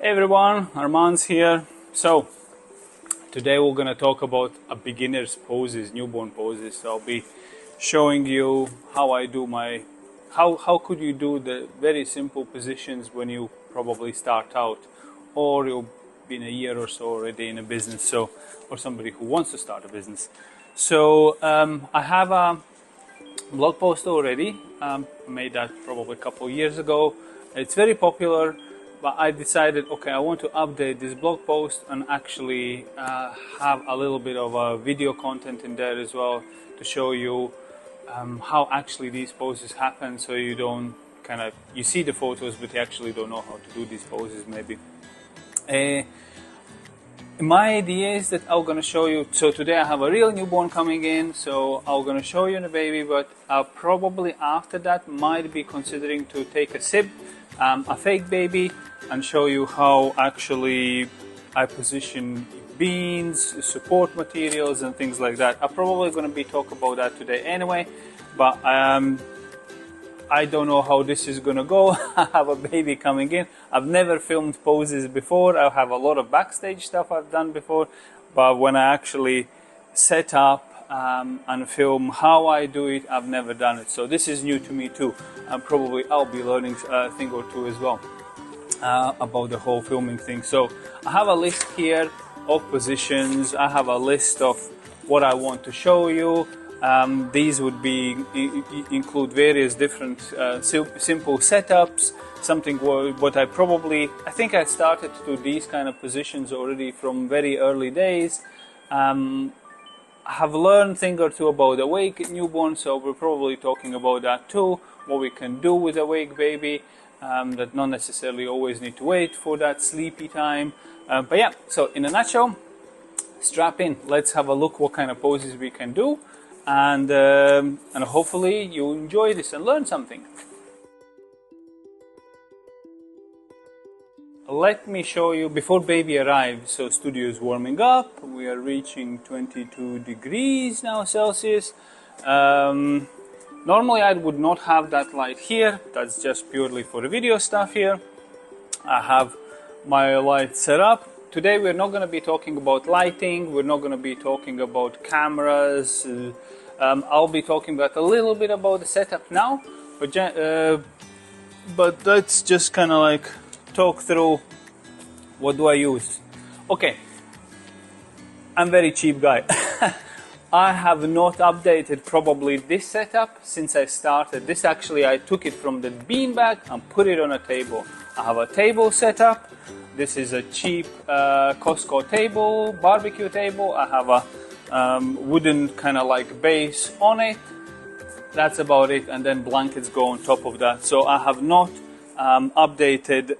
Hey everyone, Armand's here. So today we're going to talk about a beginner's poses, newborn poses. So I'll be showing you how I do my, how could you do the very simple positions when you probably start out, or you've been a year or so already in a business, so, or somebody who wants to start a business. So I have a blog post already. I made that probably a couple of years ago. It's very popular. But I decided, okay, I want to update this blog post and actually have a little bit of a video content in there as well to show you how actually these poses happen, so you don't you see the photos but you actually don't know how to do these poses maybe. My idea is that I'm going to show you, so today I have a real newborn coming in, so I'm going to show you the baby, but probably after that might be considering to take a sip, a fake baby, and show you how actually I position beans, support materials and things like that. I'm probably going to be talking about that today anyway, but I don't know how this is going to go. I have a baby coming in. I've never filmed poses before. I have a lot of backstage stuff I've done before, but when I actually set up and film how I do it, I've never done it. So this is new to me too, and probably I'll be learning a thing or two as well about the whole filming thing. So I have a list here of positions. I have a list of what I want to show you. These would be include various different simple setups. Something what I think I started to do these kind of positions already from very early days. I have learned thing or two about awake newborn, so we're probably talking about that too. What we can do with awake baby, that not necessarily always need to wait for that sleepy time. But yeah, so in a nutshell, strap in. Let's have a look what kind of poses we can do. And hopefully you enjoy this and learn something. Let me show you before baby arrives. So studio is warming up. We are reaching 22 degrees now Celsius. Normally I would not have that light here. That's just purely for the video stuff here. I have my light set up. Today we're not going to be talking about lighting. We're not going to be talking about cameras. I'll be talking about a little bit about the setup now, but let's just kind of like talk through what do I use. Okay, I'm very cheap guy. I have not updated probably this setup since I started. This actually I took it from the beanbag and put it on a table. I have a table set up. This is a cheap Costco table, barbecue table. I have a wooden kind of like base on it. That's about it, and then blankets go on top of that. So I have not updated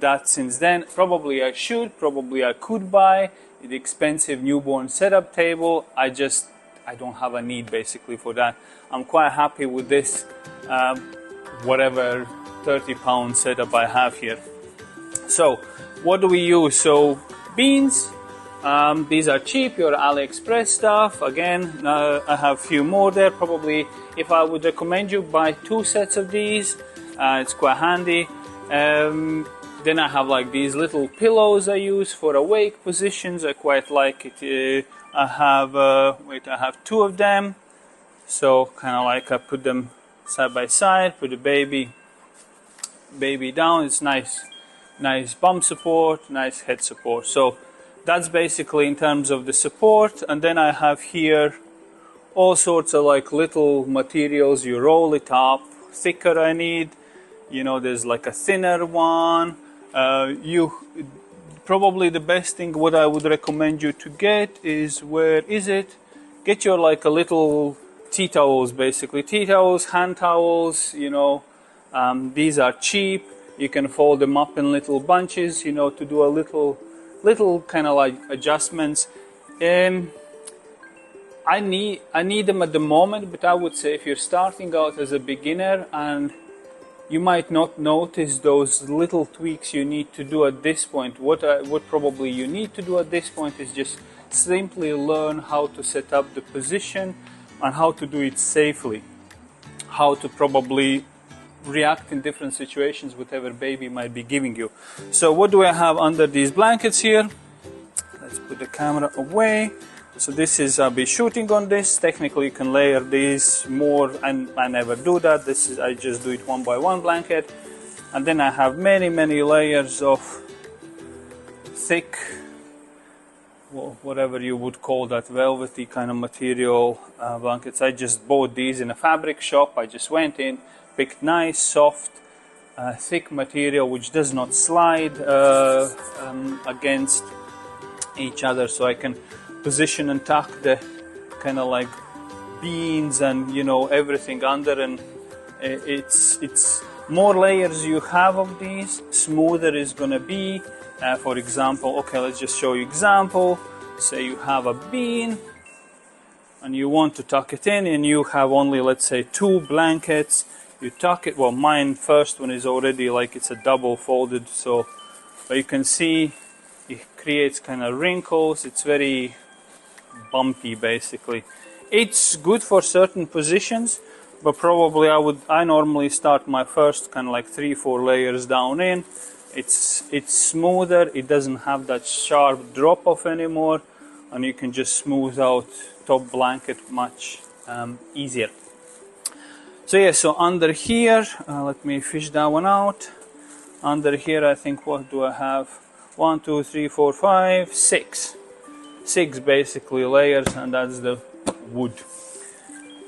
that since then. Probably I should, probably I could buy the expensive newborn setup table. I don't have a need basically for that. I'm quite happy with this whatever 30-pound setup I have here. So what do we use? So beans. These are cheap, your AliExpress stuff. Again, I have a few more there. Probably, if I would recommend you buy 2 sets of these, it's quite handy. Then I have like these little pillows I use for awake positions. I quite like it. I have 2 of them. So kind of like I put them side by side, put the baby down. It's nice bum support, nice head support. So that's basically in terms of the support. And then I have here all sorts of like little materials. You roll it up. Thicker I need, you know, there's like a thinner one. Probably the best thing what I would recommend you to get is, where is it? Get your like a little tea towels, basically tea towels, hand towels, you know. These are cheap. You can fold them up in little bunches, you know, to do a little kind of like adjustments. I need them at the moment, but I would say if you're starting out as a beginner and you might not notice those little tweaks you need to do at this point. What probably you need to do at this point is just simply learn how to set up the position and how to do it safely. How to probably react in different situations, whatever baby might be giving you. So what do I have under these blankets here? Let's put the camera away. So this is, I'll be shooting on this. Technically you can layer these more, and I never do that. This is, I just do it one by one blanket. And then I have many layers of thick, well, whatever you would call that, velvety kind of material blankets. I just bought these in a fabric shop. I just went in, picked nice, soft, thick material which does not slide against each other, so I can position and tuck the kind of like beans and, you know, everything under, and it's more layers you have of these, smoother is gonna be. For example, okay, let's just show you example. Say you have a bean and you want to tuck it in, and you have only, let's say, 2 blankets. You tuck it, well, mine first one is already like it's a double folded, so but you can see it creates kind of wrinkles. It's very bumpy basically. It's good for certain positions, but probably I normally start my first kind of like 3-4 layers down in. It's smoother, it doesn't have that sharp drop off anymore, and you can just smooth out top blanket much easier. So yeah, so under here, let me fish that one out. Under here I think, what do I have? 1, 2, 3, 4, 5, 6. 6 basically layers, and that's the wood.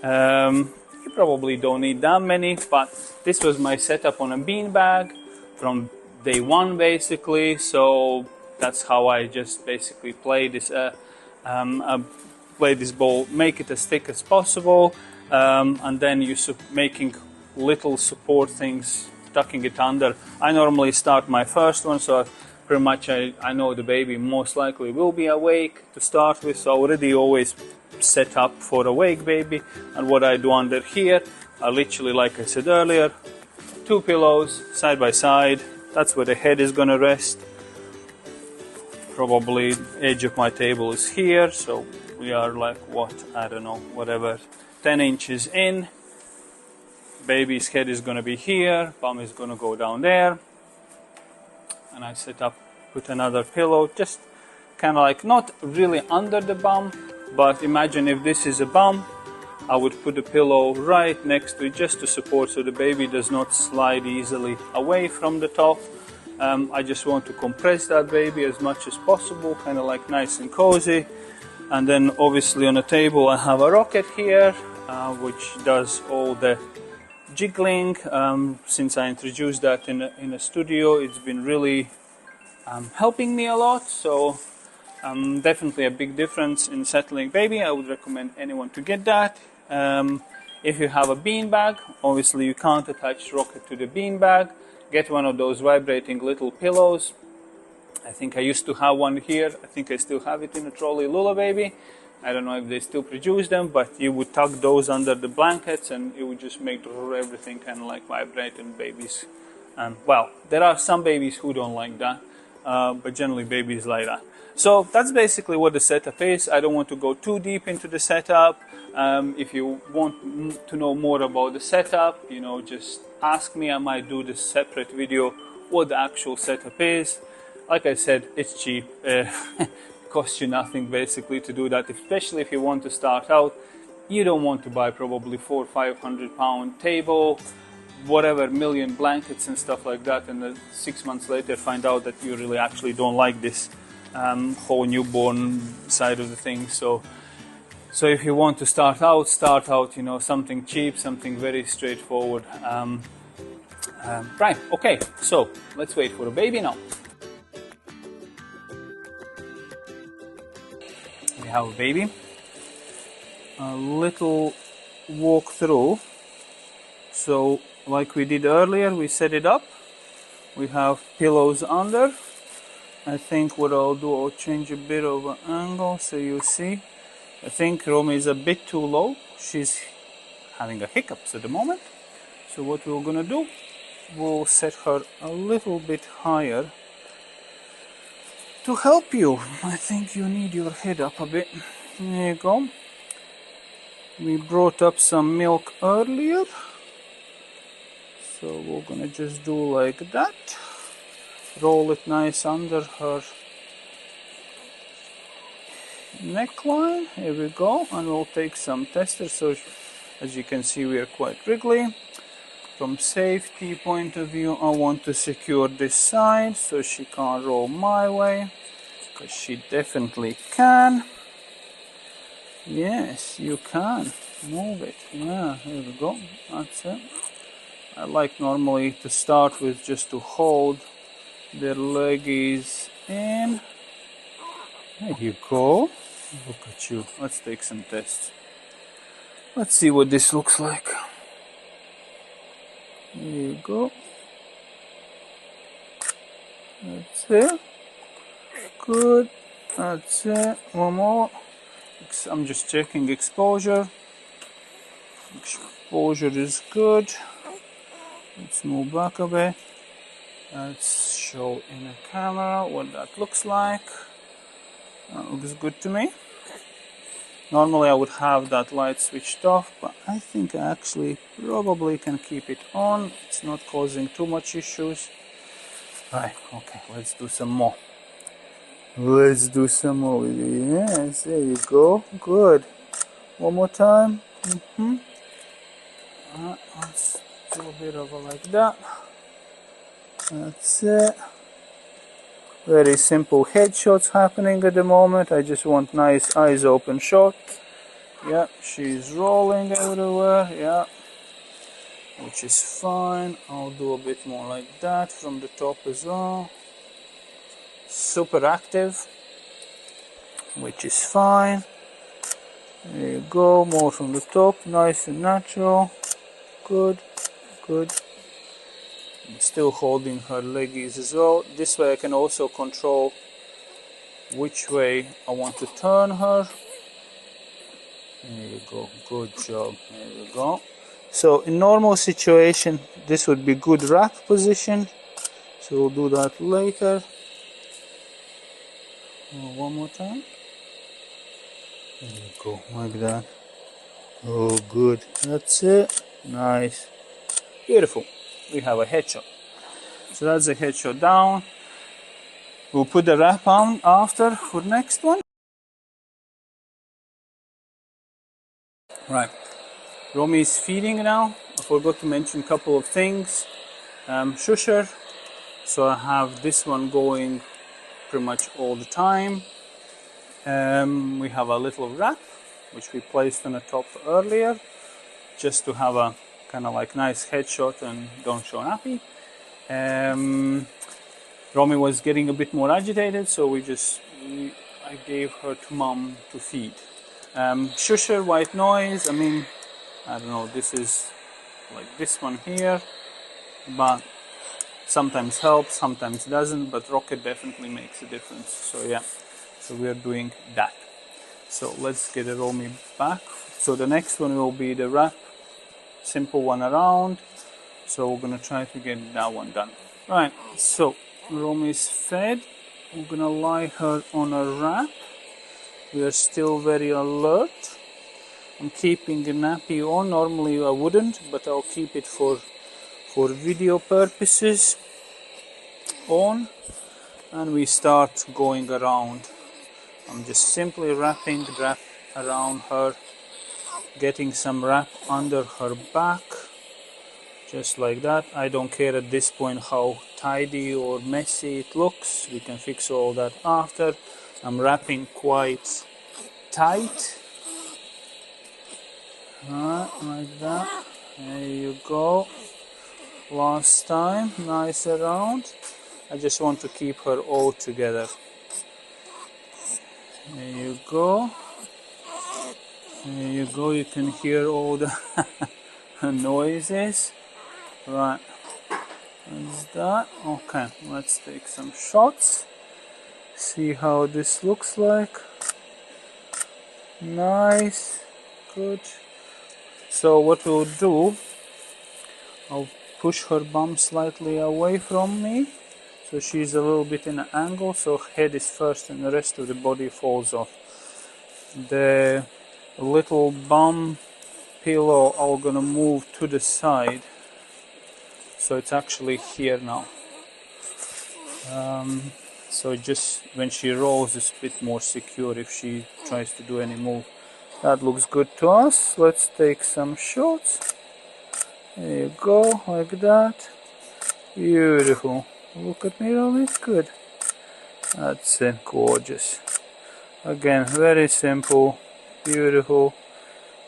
You probably don't need that many, but this was my setup on a bean bag from day one basically, so that's how I just basically play this ball, make it as thick as possible, and then you making little support things, tucking it under. I normally start my first one, so pretty much I know the baby most likely will be awake to start with, so I already always set up for awake baby. And what I do under here, I literally, like I said earlier, 2 pillows side by side. That's where the head is gonna rest. Probably edge of my table is here, so we are like, what, I don't know, whatever, 10 inches in. Baby's head is gonna be here, bum is gonna go down there. And I set up, put another pillow, just kind of like not really under the bum, but imagine if this is a bum, I would put a pillow right next to it just to support, so the baby does not slide easily away from the top. I just want to compress that baby as much as possible, kind of like nice and cozy. And then obviously on the table I have a rocket here, which does all the jiggling. Since I introduced that in a studio, it's been really helping me a lot. So definitely a big difference in settling baby. I would recommend anyone to get that. If you have a bean bag, obviously you can't attach rocket to the bean bag. Get one of those vibrating little pillows. I think I used to have one here. I think I still have it in a trolley Lula baby. I don't know if they still produce them, but you would tuck those under the blankets and it would just make everything kind of like vibrate, and babies. Well, there are some babies who don't like that, but generally babies like that. So that's basically what the setup is. I don't want to go too deep into the setup. If you want to know more about the setup, you know, just ask me. I might do this separate video what the actual setup is. Like I said, it's cheap. Costs you nothing basically to do that, especially if you want to start out. You don't want to buy probably 400 or 500 pound table, whatever, million blankets and stuff like that, and then 6 months later find out that you really actually don't like this whole newborn side of the thing. So if you want to start out, you know, something cheap, something very straightforward. Right, okay, so let's wait for a baby now. We have a baby. A little walk through. So like we did earlier, we set it up. We have pillows under. I think what I'll do, I'll change a bit of an angle so you see. I think Romy is a bit too low. She's having a hiccups at the moment. So what we're gonna do, we'll set her a little bit higher to help you. I think you need your head up a bit. There you go. We brought up some milk earlier. So we're gonna just do like that. Roll it nice under her neckline. Here we go, and we'll take some testers. So as you can see, we are quite wriggly. From safety point of view, I want to secure this side so she can't roll my way, because she definitely can. Yes, you can move it. Yeah, here we go. That's it. I like normally to start with just to hold their leggies in. There you go. Look at you. Let's take some tests. Let's see what this looks like. There you go. That's it. Good. That's it. One more. I'm just checking exposure. Exposure is good. Let's move back a bit. Let's show in the camera what that looks like. That looks good to me. Normally I would have that light switched off, but I think I actually probably can keep it on. It's not causing too much issues. Right, okay, let's do some more. Let's do some more. Yes, there you go. Good. One more time. Let's do a bit of a like that. That's it. Very simple headshots happening at the moment. I just want nice eyes open shot. Yeah, she's rolling everywhere. Yeah, which is fine. I'll do a bit more like that from the top as well. Super active, which is fine. There you go. More from the top. Nice and natural. Good, good. Still holding her leggies as well. This way I can also control which way I want to turn her. There you go. Good job. There you go. So in normal situation, this would be good wrap position. So we'll do that later. One more time. There you go. Like that. Oh, good. That's it. Nice. Beautiful. We have a headshot. So that's a headshot down. We'll put the wrap on after for the next one. Right. Romy is feeding now. I forgot to mention a couple of things. Shusher. So I have this one going pretty much all the time. We have a little wrap, which we placed on the top earlier, just to have a kind of like nice headshot and don't show nappy. Romy was getting a bit more agitated, so I gave her to mom to feed. Shusher, white noise, I mean, I don't know, this is like this one here, but sometimes helps, sometimes doesn't, but rocket definitely makes a difference. So yeah, so we are doing that. So let's get the Romy back. So the next one will be the wrap, simple one around. So we're gonna try to get that one done. Right, so Romy is fed. We're gonna lie her on a wrap. We are still very alert. I'm keeping the nappy on. Normally I wouldn't, but I'll keep it for video purposes on. And we start going around. I'm just simply wrapping the wrap around her, getting some wrap under her back, just like that. I don't care at this point how tidy or messy it looks. We can fix all that after. I'm wrapping quite tight. Like that. There you go. Last time, nice around. I just want to keep her all together. There you go. There you go. You can hear all the noises. Right. That's that. Okay, let's take some shots. See how this looks like. Nice. Good. So what we'll do, I'll push her bum slightly away from me, so she's a little bit in an angle, so head is first and the rest of the body falls off. The little bum pillow I'm gonna move to the side, so it's actually here now. So just when she rolls, it's a bit more secure if she tries to do any move. That looks good to us. Let's take some shots. There you go, like that. Beautiful. Look at me, roll it good. That's it, gorgeous. Again, very simple, beautiful.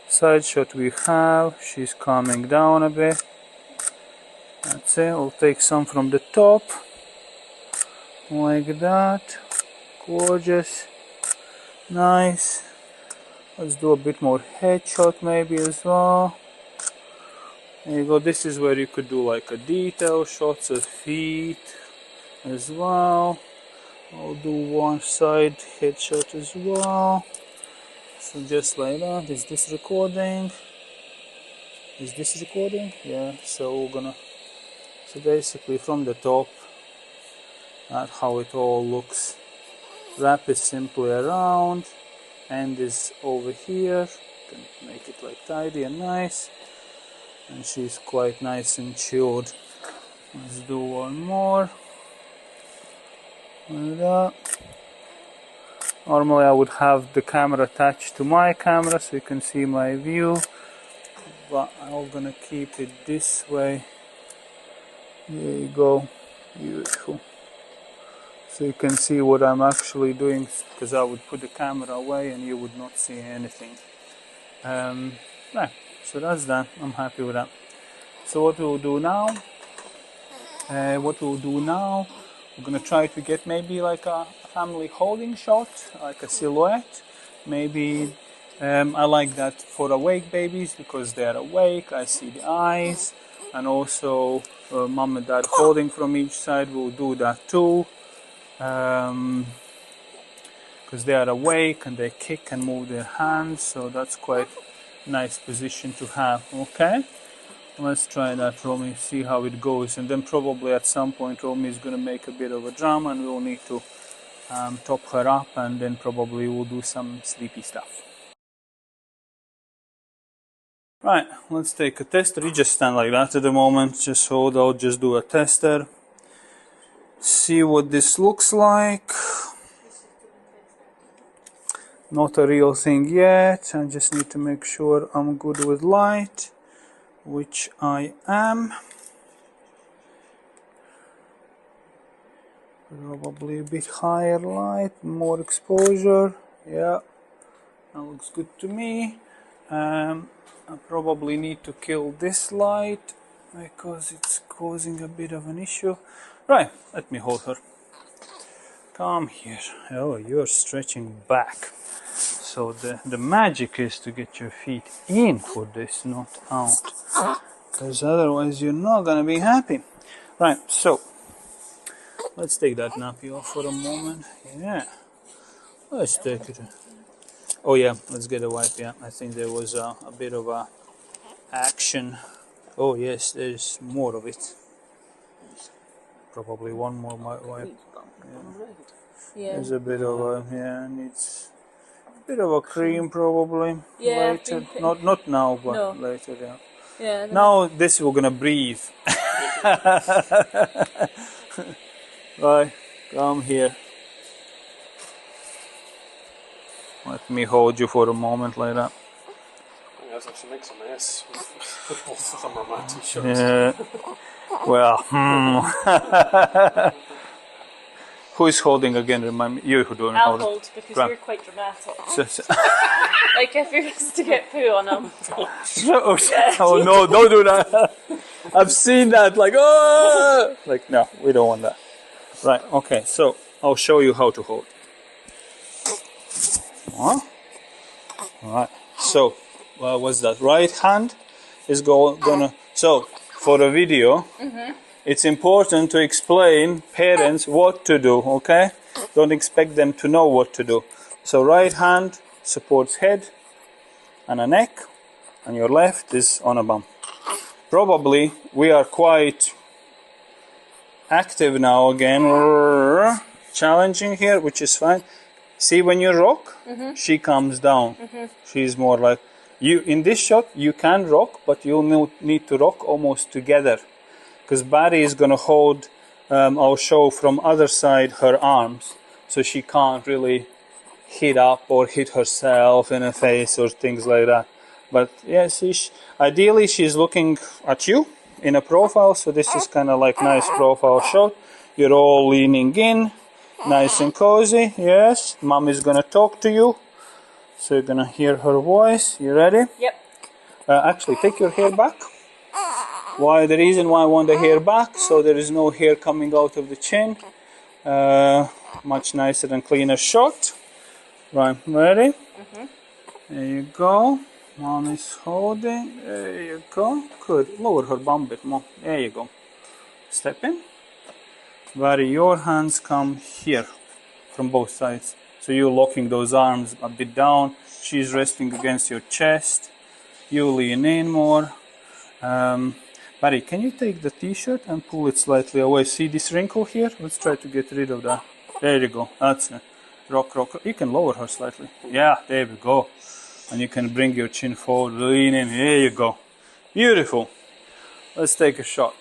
Side shot we have. She's calming down a bit. That's it. We'll take some from the top. Like that. Gorgeous. Nice. Let's do a bit more headshot maybe as well. There you go. This is where you could do like a detail, shots of feet as well. I'll do one side headshot as well. So just like that. Is this recording? Is this recording? Yeah. So we're gonna. So basically from the top, that's how it all looks. Wrap it simply around. End is over here. Can make it like tidy and nice. And she's quite nice and chilled. Let's do one more. Like that. Normally I would have the camera attached to my camera so you can see my view, but I'm gonna keep it this way. There you go. Beautiful. So you can see what I'm actually doing, because I would put the camera away and you would not see anything. Right, so that's done. I'm happy with that. So what we'll do now, we're gonna try to get maybe like a family holding shot, like a silhouette. Maybe I like that for awake babies because they're awake. I see the eyes, and also mom and dad holding from each side. We'll do that too. Because they are awake and they kick and move their hands, so that's quite a nice position to have. Okay, let's try that, Romy, see how it goes, and then probably at some point Romy is going to make a bit of a drama and we'll need to top her up, and then probably we'll do some sleepy stuff. Right, let's take a tester. You just stand like that at the moment, just hold out, just do a tester. See what this looks like. Not a real thing yet. I just need to make sure I'm good with light, which I am. Probably a bit higher light, more exposure. Yeah, that looks good to me. I probably need to kill this light because it's causing a bit of an issue. Right, let me hold her. Come here. Oh, you're stretching back. So the magic is to get your feet in for this, not out. Because otherwise you're not going to be happy. Right, so let's take that nappy off for a moment. Yeah. Let's take it. Oh yeah, let's get a wipe. Yeah, I think there was a bit of a action. Oh yes, there's more of it. Probably one more wipe. Yeah. There's a bit of a, needs a bit of a cream probably. Yeah. Later. Not now, but no. Later, yeah. Yeah. Now this we're gonna breathe. Right, come here. Let me hold you for a moment like that. Yes, I should make some mess with both of them on my t-shirts. Yeah. Well, Who is holding again? Remind me. You who don't I'll hold hold because you're quite dramatic. Like if you was to get poo on them. Oh no, don't do that. I've seen that. Like, oh! Like, no, we don't want that. Right, okay, so I'll show you how to hold. Alright, so what's that? Right hand is gonna. So for a video, it's important to explain parents what to do. Okay, don't expect them to know what to do. So right hand supports head and a neck, and your left is on a bum. Probably we are quite active now again, challenging here, which is fine. See, when you rock, she comes down. She's more like you. In this shot, you can rock, but you'll need to rock almost together. because Barry is gonna hold, I'll show from other side her arms, so she can't really hit up or hit herself in the face or things like that. But yeah, see, ideally she's looking at you in a profile, so this is kind of like nice profile shot. You're all leaning in, nice and cozy. Yes, mom is gonna talk to you, so you're gonna hear her voice. You ready? Yep. Actually, take your hair back. Why? The reason why I want the hair back, so there is no hair coming out of the chin. Much nicer and cleaner shot. Right, ready? There you go. Mom is holding. There you go. Good. Lower her bum a bit more. There you go. Step in. Barry, your hands come here from both sides. So you're locking those arms a bit down. She's resting against your chest. You lean in more. Barry, can you take the t-shirt and pull it slightly away? See this wrinkle here? Let's try to get rid of that. There you go. That's it. Rock, rock. You can lower her slightly. Yeah, there we go. And you can bring your chin forward, lean in. There you go. Beautiful. Let's take a shot.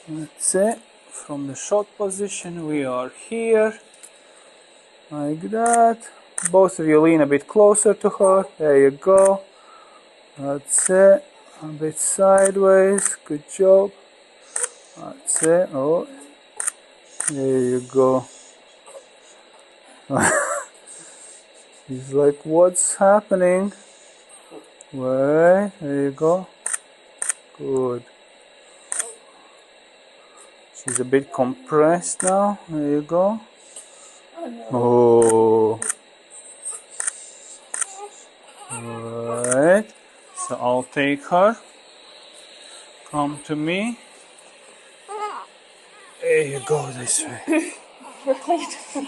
That's it. From the shot position, we are here. Like that. Both of you lean a bit closer to her. There you go. That's it. A bit sideways. Good job. That's it. Oh, there you go. He's like, what's happening? Wait, there you go. Good. She's a bit compressed now. There you go. Oh. Alright. So I'll take her. Come to me. There you go, this way.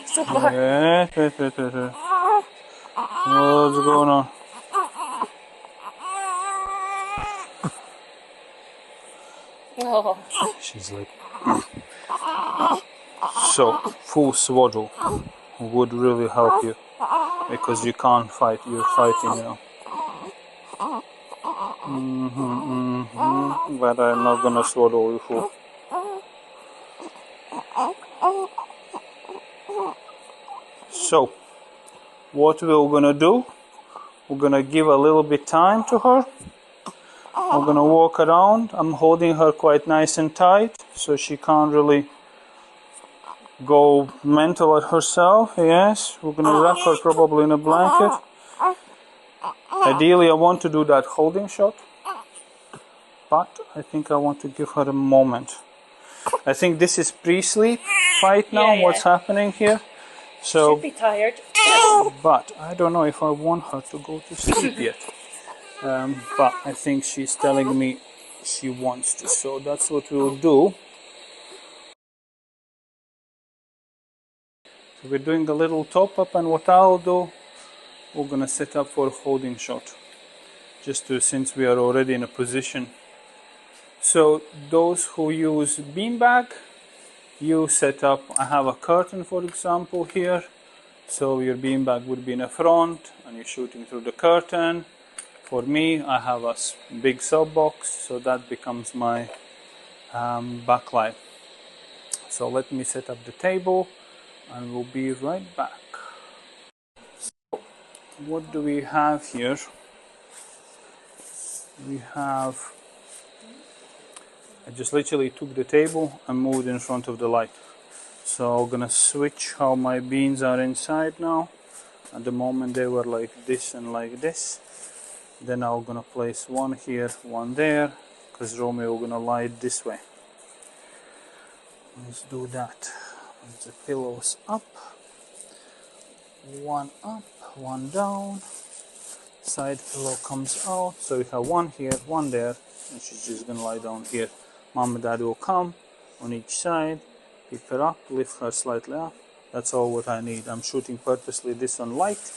So far. Wait. What's going on? Oh. She's like... So, full swaddle would really help you, because you can't fight, you're fighting now. But I'm not gonna swaddle you full. So, what we're gonna do, we're gonna give a little bit time to her. We're gonna walk around. I'm holding her quite nice and tight, so she can't really go mental at herself. Yes, we're gonna wrap her probably in a blanket. Ideally, I want to do that holding shot, but I think I want to give her a moment. I think this is pre-sleep right now. Yeah. What's happening here? So, Should be tired. but I don't know if I want her to go to sleep yet. But I think she's telling me she wants to, so that's what we'll do. So we're doing a little top up, and what I'll do, we're gonna set up for a holding shot, just to, since we are already in a position. So those who use beanbag, you set up, I have a curtain for example here, so your beanbag would be in the front and you're shooting through the curtain. For me, I have a big sub box, so that becomes my backlight. So let me set up the table and we'll be right back. So what do we have here? We have, I just literally took the table and moved in front of the light. So I'm gonna switch how my beans are inside now. At the moment they were like this and like this. Then I'm gonna place one here, one there, because Romeo gonna lie it this way. Let's do that. Put the pillows up, one down. Side pillow comes out, so we have one here, one there, and she's just gonna lie down here. Mom and Dad will come on each side, pick her up, lift her slightly up. That's all what I need. I'm shooting purposely this on light,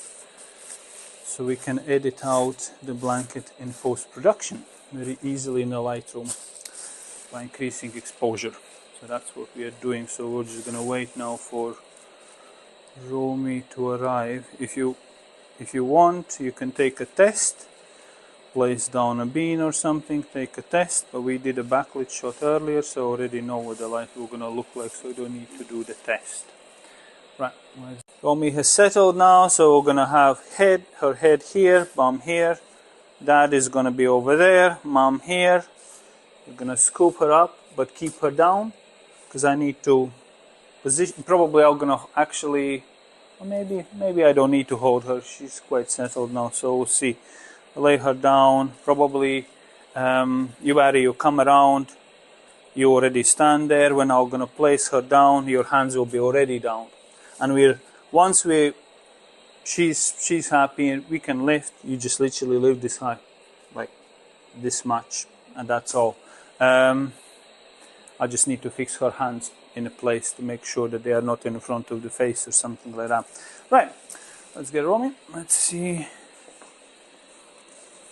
so we can edit out the blanket in post-production very easily in the Lightroom by increasing exposure. So that's what we are doing. So we're just gonna wait now for Romy to arrive. If you want, you can take a test place down a bean or something, take a test, but we did a backlit shot earlier, so already know what the light will gonna look like, so we don't need to do the test. Right, Romy has settled now, so we're gonna have her head here, bum here, Dad is gonna be over there, Mom here. We're gonna scoop her up, but keep her down, because I need to position, probably I'm gonna actually, or maybe I don't need to hold her, she's quite settled now, so we'll see. Lay her down, probably you come around, you already stand there. When I'm gonna place her down, your hands will be already down, and she's happy and we can lift. You just literally lift this high, like this much, and that's all. I just need to fix her hands in a place to make sure that they are not in front of the face or something like that. Right, let's get Romy. Let's see.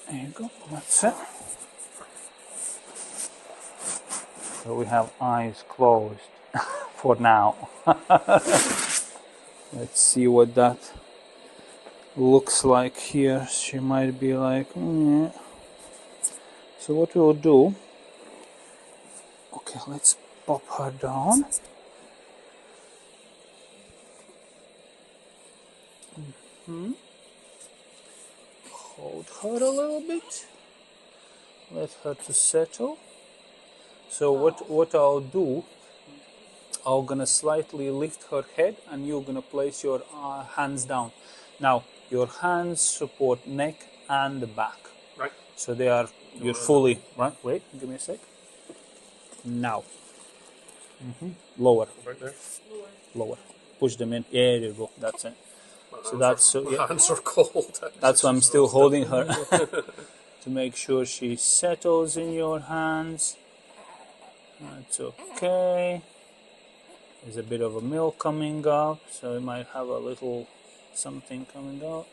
There you go, that's it. So we have eyes closed for now. Let's see what that looks like here. She might be like, yeah. So what we'll do, okay, let's pop her down. Hold her a little bit, let her to settle. So what I'll do, I'm gonna slightly lift her head and you're gonna place your hands down. Now your hands support neck and the back. Right. So you're fully, right? Wait, give me a sec. Now. Lower. Right there. Lower. Push them in. Yeah, there you go. That's it. So that's my hands are cold. That's why I'm still holding her to make sure she settles in your hands. That's okay. There's a bit of a milk coming up, so it might have a little something coming out.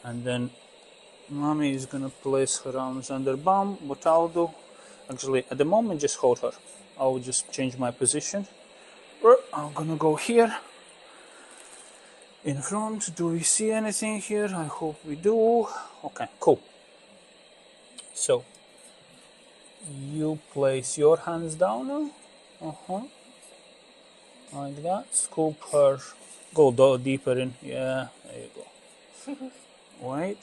And then Mommy is gonna place her arms under bum. What I'll do, actually, at the moment, just hold her. I'll just change my position. I'm gonna go here. In front, do we see anything here? I hope we do. Okay, cool. So, you place your hands down now. Like that. Scoop her. Go deeper in. Yeah, there you go. Wait.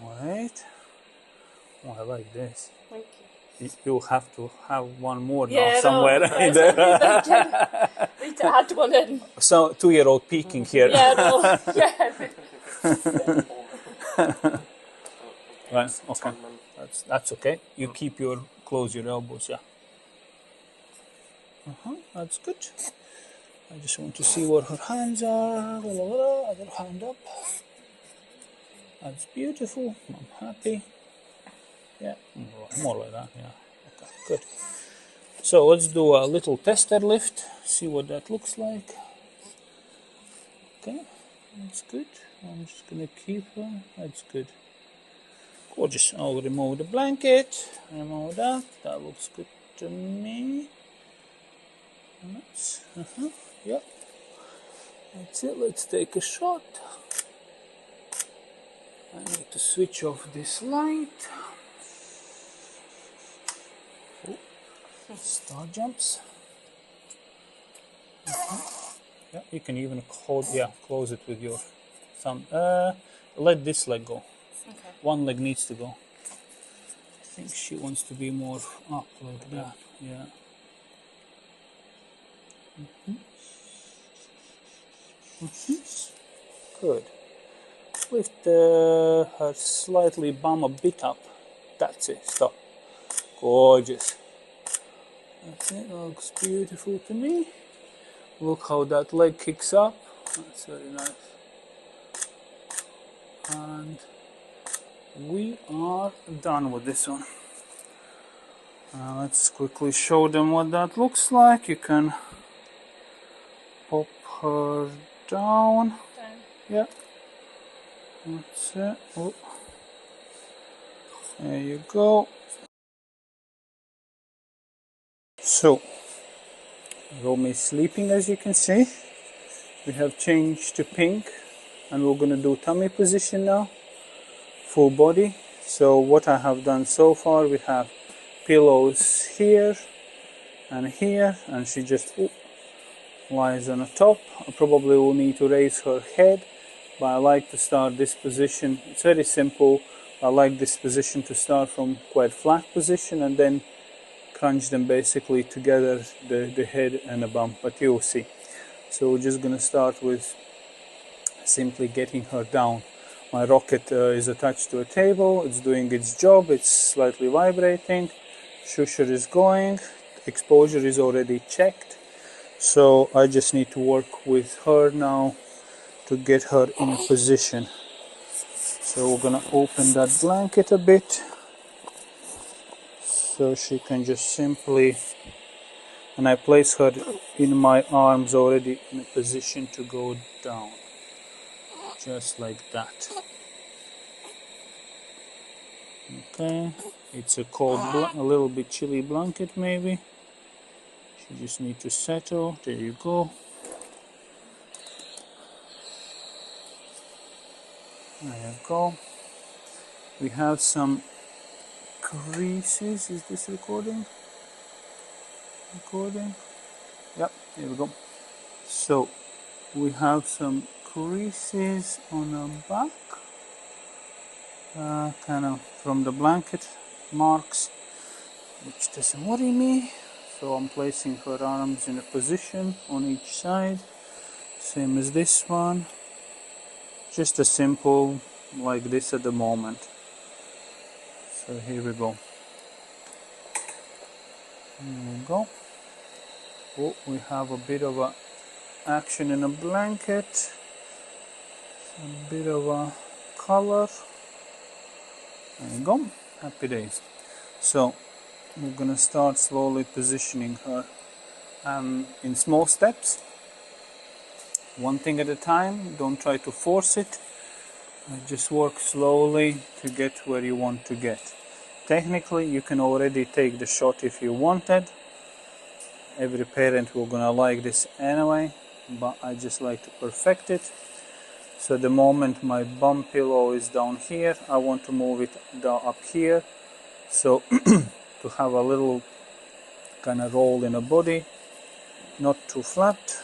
Oh, I like this. Thank you. You have to have one more Yeah, now somewhere no, in there. need to add one in. So 2-year-old peeking here. Yeah, no. Yeah. Right, okay. That's okay. You keep close your elbows, yeah. That's good. I just want to see where her hands are. Other hand up. That's beautiful. I'm happy. Yeah, more like that, yeah. Okay, good. So let's do a little tester lift, see what that looks like. Okay, that's good. I'm just gonna keep her. That's good. Gorgeous. I'll remove the blanket. Remove that. That looks good to me. That's, yep. That's it. Let's take a shot. I need to switch off this light. Oh, star jumps. Yeah, you can even close it with your thumb. Let this leg go. Okay. One leg needs to go. I think she wants to be more up like that. Yeah. Good. Lift her slightly bum a bit up. That's it. Stop. Gorgeous. That's it. Looks beautiful to me. Look how that leg kicks up. That's very nice. And we are done with this one. Let's quickly show them what that looks like. You can pop her down. Yeah. That's it. Oh. There you go. So, Rome is sleeping, as you can see. We have changed to pink, and we're gonna do tummy position now. Full body. So what I have done so far, we have pillows here, and she just lies on the top. I probably will need to raise her head, but I like to start this position. It's very simple. I like this position to start from quite flat position and then crunch them basically together, the head and the bum, but you'll see. So we're just gonna start with simply getting her down. My rocket is attached to a table, it's doing its job, it's slightly vibrating, shusher is going, exposure is already checked, so I just need to work with her now to get her in a position. So we're gonna open that blanket a bit so she can just simply, and I place her in my arms already in a position to go down, just like that. Okay, it's a cold, a little bit chilly blanket maybe. She just needs to settle. There you go. There you go. We have some creases. Is this recording? Yep, here we go. So we have some creases on her back, kind of from the blanket marks, which doesn't worry me. So I'm placing her arms in a position on each side, same as this one, just a simple like this at the moment. So here we go. There we go. Oh, we have a bit of a action in a blanket, a bit of a color. There you go. Happy days. So we're gonna start slowly positioning her in small steps, one thing at a time. Don't try to force it, just work slowly to get where you want to get. Technically you can already take the shot if you wanted. Every parent will gonna like this anyway, but I just like to perfect it. So the moment my bum pillow is down here, I want to move it down up here, so to have a little kind of roll in the body, not too flat.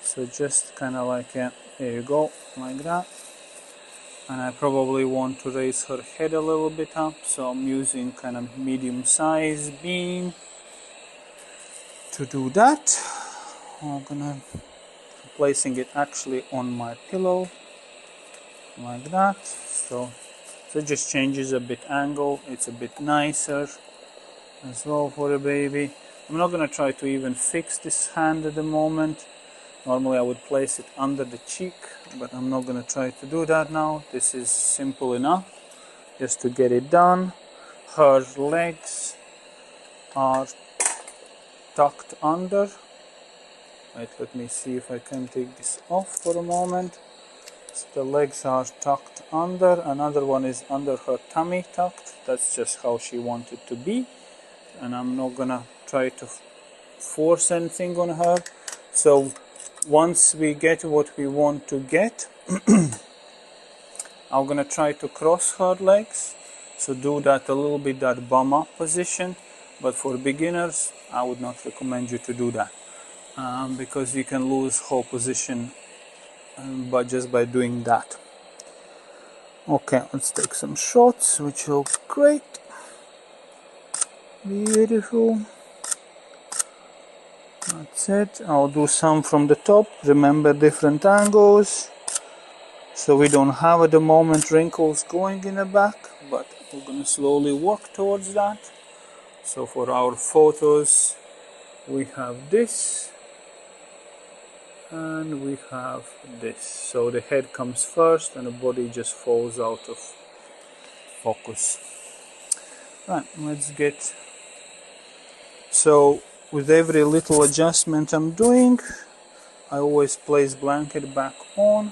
So just kind of like there you go, like that. And I probably want to raise her head a little bit up, so I'm using kind of medium size beam to do that. I'm gonna placing it actually on my pillow like that. So it just changes a bit angle, it's a bit nicer as well for a baby. I'm not gonna try to even fix this hand at the moment. Normally I would place it under the cheek, but I'm not gonna try to do that now. This is simple enough just to get it done. Her legs are tucked under. Right, let me see if I can take this off for a moment. So the legs are tucked under, another one is under her tummy tucked. That's just how she wanted to be, and I'm not gonna try to force anything on her. So once we get what we want to get, I'm gonna try to cross her legs, so do that a little bit, that bum up position. But for beginners I would not recommend you to do that, because you can lose whole position but just by doing that. Okay, let's take some shots, which look great. Beautiful. That's it. I'll do some from the top. Remember, different angles, so we don't have at the moment wrinkles going in the back, but we're going to slowly work towards that. So for our photos we have this and we have this. So the head comes first and the body just falls out of focus. Right, let's get... So with every little adjustment I'm doing, I always place blanket back on,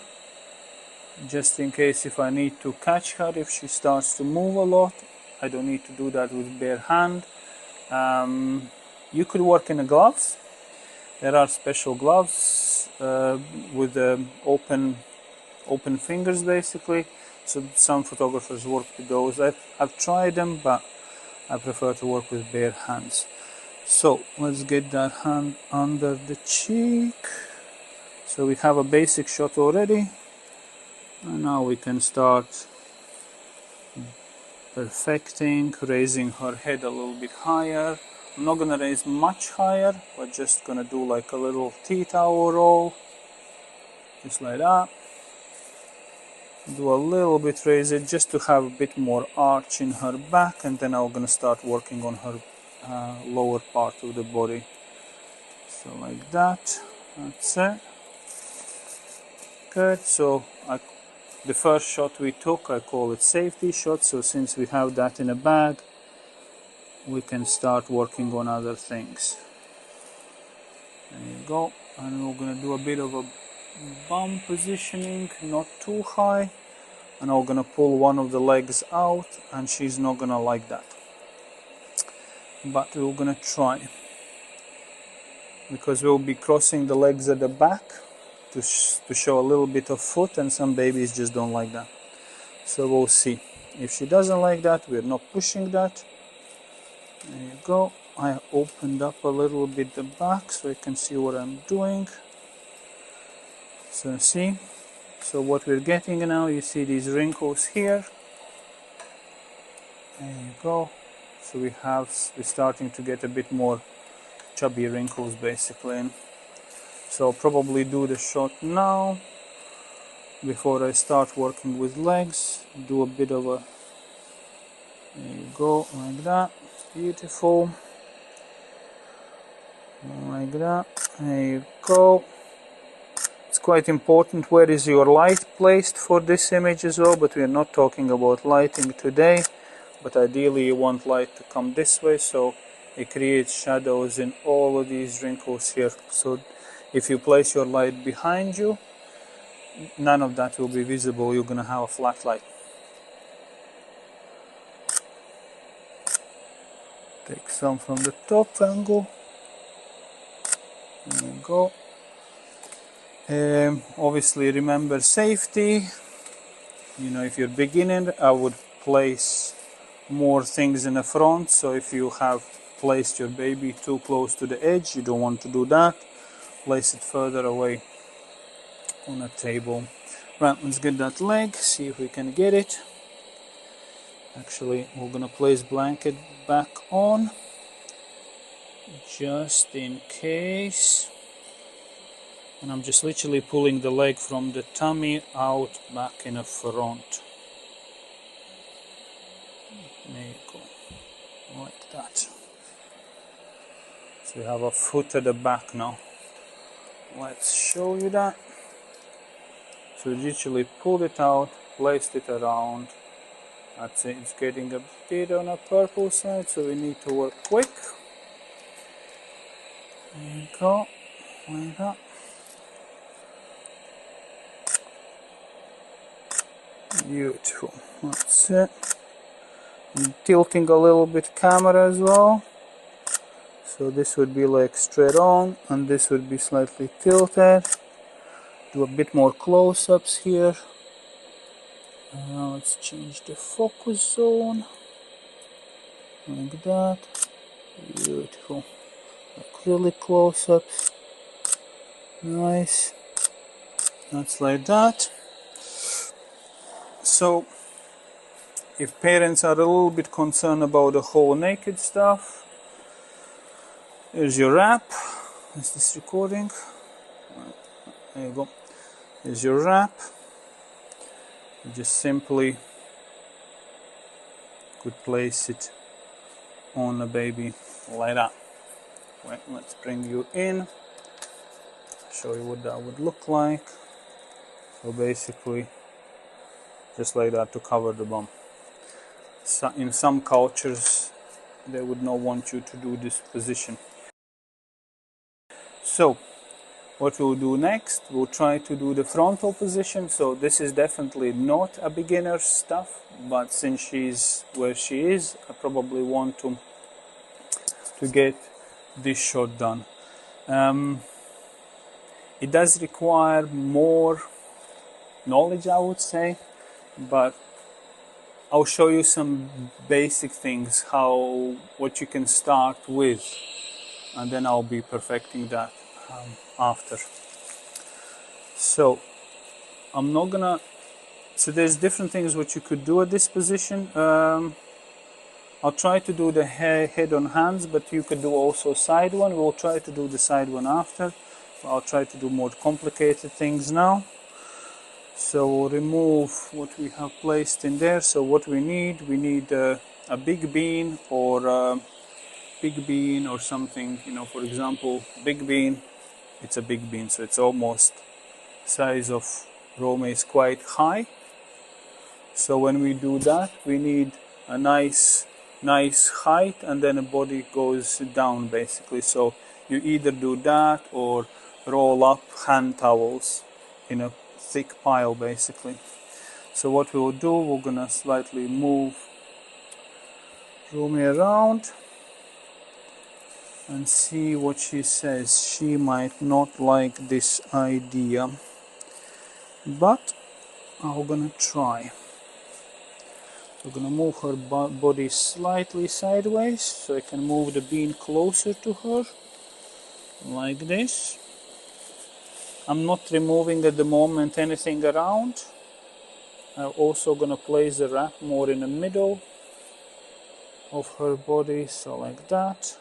just in case if I need to catch her if she starts to move a lot. I don't need to do that with bare hand. You could work in the gloves. There are special gloves with open fingers basically. So some photographers work with those. I've tried them, but I prefer to work with bare hands. So let's get that hand under the cheek. So we have a basic shot already, and now we can start perfecting, raising her head a little bit higher. I'm not gonna raise much higher, but just gonna do like a little tea towel roll, just like that. Do a little bit raise it just to have a bit more arch in her back, and then I'm gonna start working on her lower part of the body. So like that, that's it. Good. So the first shot we took, I call it safety shot. So since we have that in a bag, we can start working on other things. There you go. And we're gonna do a bit of a bum positioning, not too high. And I'm gonna pull one of the legs out, and she's not gonna like that. But we're gonna try, because we'll be crossing the legs at the back to show a little bit of foot, and some babies just don't like that. So we'll see. If she doesn't like that, we're not pushing that. There you go. I opened up a little bit the back so I can see what I'm doing. So see. So what we're getting now, you see these wrinkles here. There you go. So we're starting to get a bit more chubby wrinkles basically. So I'll probably do the shot now before I start working with legs. Do a bit of a, there you go, like that. Beautiful. Like that. There you go. It's quite important where is your light placed for this image as well, but we are not talking about lighting today. But ideally you want light to come this way, so it creates shadows in all of these wrinkles here. So if you place your light behind you, none of that will be visible. You're gonna have a flat light. Take some from the top angle. There you go. Obviously remember safety. You know, if you're beginning, I would place more things in the front. So if you have placed your baby too close to the edge, you don't want to do that. Place it further away on a table. Right, let's get that leg, see if we can get it. Actually, we're gonna place blanket back on, just in case. And I'm just literally pulling the leg from the tummy out back in the front. There you go, like that. So we have a foot at the back now. Let's show you that. So literally pulled it out, placed it around. That's it, it's getting a bit on a purple side, so we need to work quick. There you go, like that. Beautiful, that's it. I'm tilting a little bit camera as well. So this would be like straight on, and this would be slightly tilted. Do a bit more close-ups here. Now let's change the focus zone. Like that. Beautiful. Like really close-ups. Nice. That's like that. So, if parents are a little bit concerned about the whole naked stuff, here's your wrap. Is this recording? There you go. Here's your wrap. You just simply could place it on the baby like that. Right, let's bring you in. Show you what that would look like. So basically, just like that to cover the bum. So in some cultures, they would not want you to do this position. So, what we'll do next, we'll try to do the frontal position. So this is definitely not a beginner's stuff, but since she's where she is, I probably want to get this shot done. It does require more knowledge, I would say. but I'll show you some basic things, what you can start with, and then I'll be perfecting that after. So I'm not gonna. So there's different things what you could do at this position. I'll try to do the head on hands, but you could do also side one. We'll try to do the side one after. I'll try to do more complicated things now. So we'll remove what we have placed in there. So what we need a big bean or something, you know, for example, big bean. It's a big bean, so it's almost size of Rome is quite high. So when we do that, we need a nice height, and then the body goes down basically. So you either do that or roll up hand towels in a thick pile basically. So what we will do, we're gonna slightly move Rumi around and see what she says. She might not like this idea, but I'm gonna try. We're gonna move her body slightly sideways so I can move the bean closer to her, like this. I'm not removing at the moment anything around. I'm also gonna place the wrap more in the middle of her body, so like that.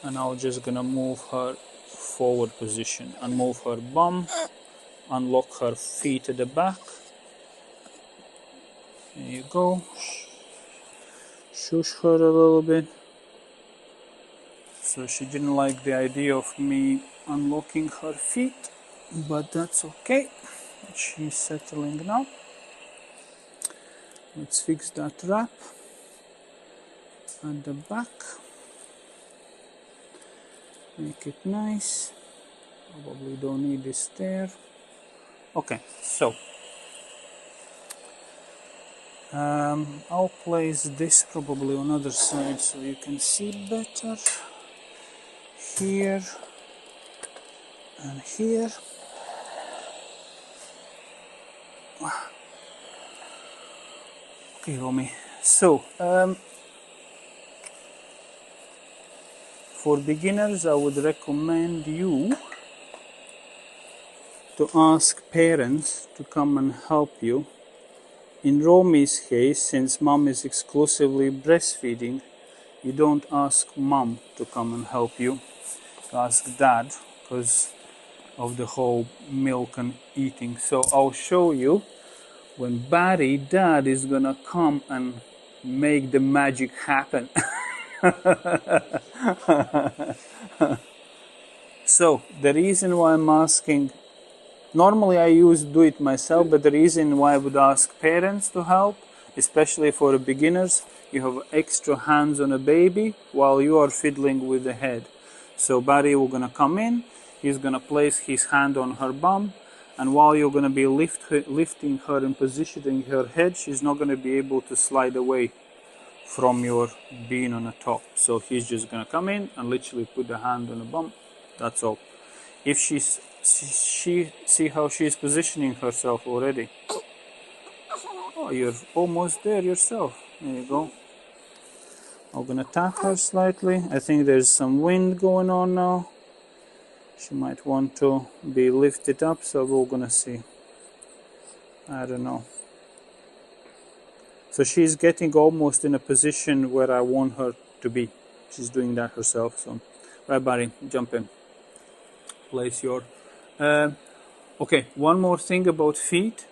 And I'm just gonna move her forward position and move her bum, unlock her feet at the back. There you go. Shush her a little bit. So she didn't like the idea of me unlocking her feet, but that's okay. She's settling now. Let's fix that wrap at the back. Make it nice. Probably don't need this there. Okay, so I'll place this probably on the other side so you can see better. Here and here. Okay, Romy. So for beginners, I would recommend you to ask parents to come and help you. In Romy's case, since mom is exclusively breastfeeding, you don't ask mom to come and help you. You ask dad because of the whole milk and eating. So I'll show you when Barry, dad, is gonna come and make the magic happen. So the reason why I'm asking, normally I do it myself, but the reason why I would ask parents to help, especially for beginners, you have extra hands on a baby while you are fiddling with the head. So Barry will gonna come in, he's gonna place his hand on her bum, and while you're gonna be lifting her and positioning her head, she's not gonna be able to slide away from your being on the top. So he's just gonna come in and literally put the hand on the bum. That's all. If she see how she's positioning herself already. Oh, you're almost there yourself. There you go. I'm gonna tap her slightly. I think there's some wind going on now. She might want to be lifted up, so we're gonna see. I don't know. So she's getting almost in a position where I want her to be. She's doing that herself. So, right, Barry, jump in. Place your. Okay, one more thing about feet.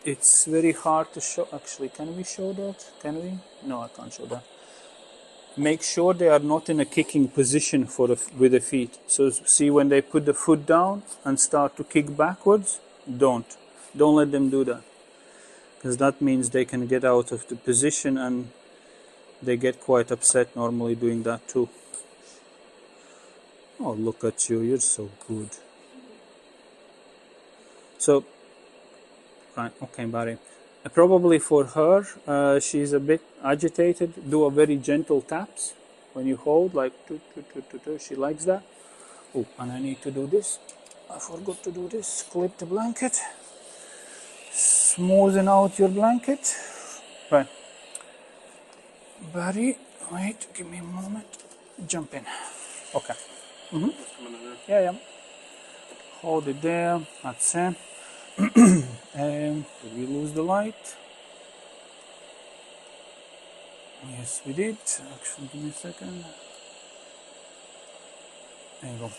It's very hard to show. Actually, can we show that? Can we? No, I can't show that. Make sure they are not in a kicking position with the feet. So see when they put the foot down and start to kick backwards, don't let them do that, because that means they can get out of the position and they get quite upset normally doing that too. Oh, look at you, you're so good. So, right, okay, Barry. Probably for her, she's a bit agitated. Do a very gentle taps when you hold, like she likes that. Oh, and I need to do this. I forgot to do this. Clip the blanket. smoothing out your blanket. Right. Barry, wait, give me a moment. Jump in. Okay. Yeah, yeah. Hold it there. That's it. Did we lose the light? Yes, we did. Actually, give me a second. There you go.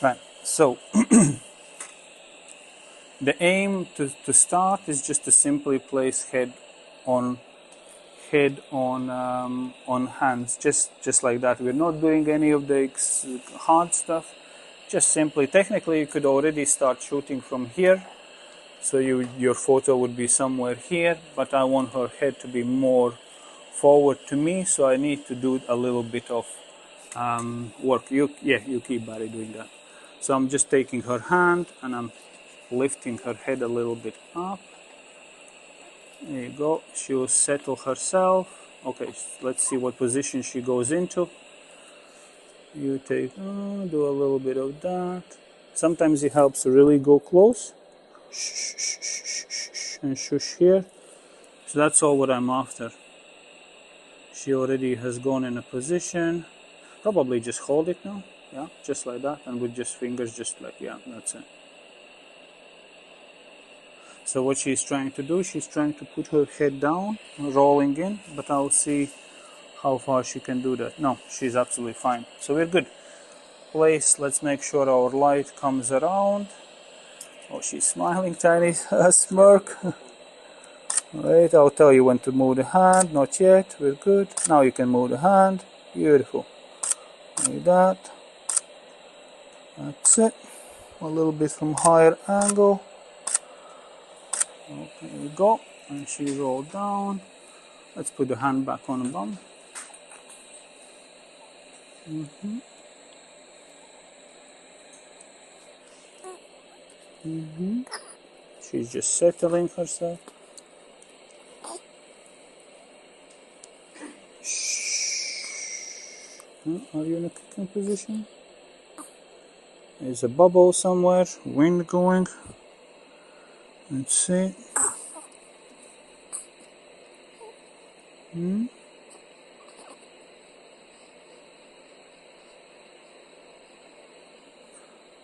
Right. So the aim to start is just to simply place head on hands, just like that. We're not doing any of the hard stuff. Just simply, technically, you could already start shooting from here. So your photo would be somewhere here, but I want her head to be more forward to me, so I need to do a little bit of work. You keep Barry doing that. So I'm just taking her hand and I'm lifting her head a little bit up. There you go. She will settle herself. Okay, let's see what position she goes into. You take, do a little bit of that. Sometimes it helps to really go close. And shush here. So that's all what I'm after. She already has gone in a position. Probably just hold it now. Yeah, just like that. And with just fingers, just like, yeah, that's it. So what she's trying to do, she's trying to put her head down, rolling in, but I'll see how far she can do that. No, she's absolutely fine. So we're good. Place, let's make sure our light comes around. Oh, she's smiling, tiny smirk. Wait, I'll tell you when to move the hand. Not yet, we're good. Now you can move the hand. Beautiful. Like that. That's it. A little bit from higher angle. Okay, there we go. And she rolled down. Let's put the hand back on the bum. She's just settling herself. Are you in a kicking position? There's a bubble somewhere, wind going. Let's see.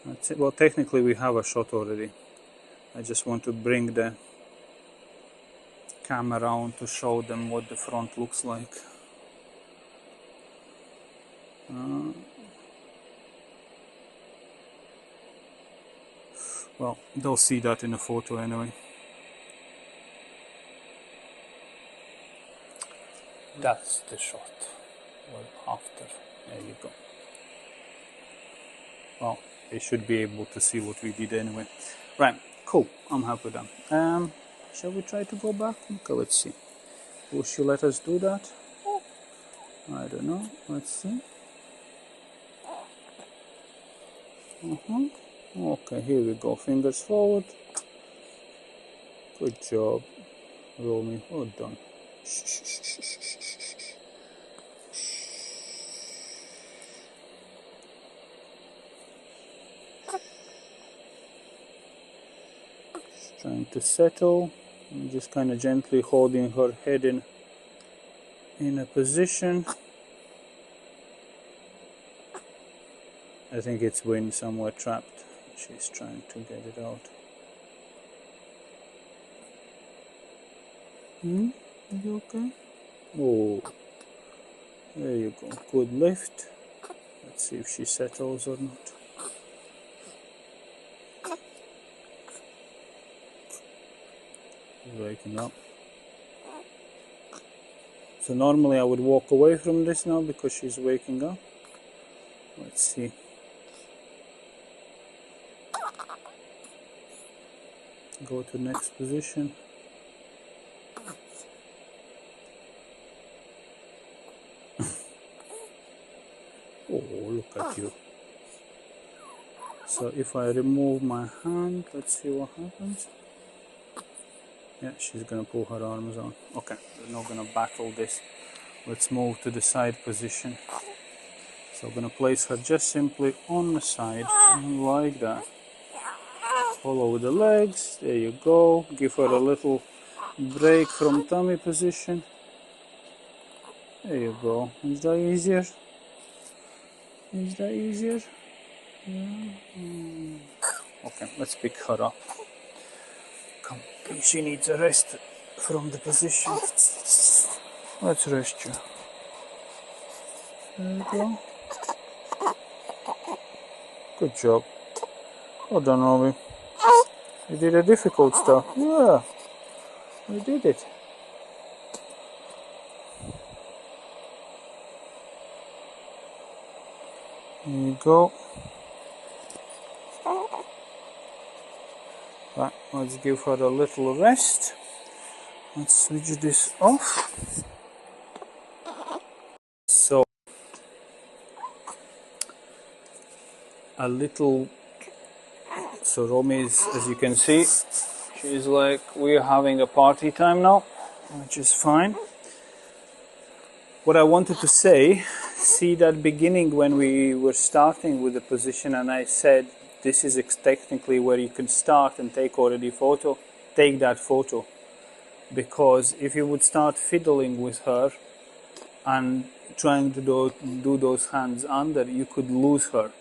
That's it. Well, technically we have a shot already. I just want to bring the camera around to show them what the front looks like. Well, they'll see that in the photo anyway. That's the shot. Well, after. There you go. Well, they should be able to see what we did anyway. Right, cool. I'm happy with that. Shall we try to go back? Okay, let's see. Will she let us do that? I don't know. Let's see. Okay, here we go. Fingers forward. Good job. Roll me. Well done. Trying to settle. I'm just kind of gently holding her head in a position. I think it's wind somewhere trapped. She's trying to get it out. Are you okay? Oh, there you go. Good lift. Let's see if she settles or not. Waking up. So normally I would walk away from this now because she's waking up. Let's see. Go to next position. Oh, look at you. So if I remove my hand, let's see what happens. Yeah, she's gonna pull her arms on. Okay, we're not gonna battle this. Let's move to the side position. So I'm gonna place her just simply on the side, like that. follow the legs. There you go. Give her a little break from tummy position. There you go. Is that easier? Is that easier? Yeah. Okay, let's pick her up. Come, she needs a rest from the position. Let's rest you. There you go. Good job. Well done, Romy. You did a difficult stuff. Yeah, you did it. There you go. Right, let's give her a little rest. Let's switch this off. So, a little. So Romy is, as you can see, she's like, we're having a party time now, which is fine. What I wanted to say, see that beginning when we were starting with the position and I said, this is technically where you can start and take already photo, take that photo. Because if you would start fiddling with her and trying to do those hands under, you could lose her.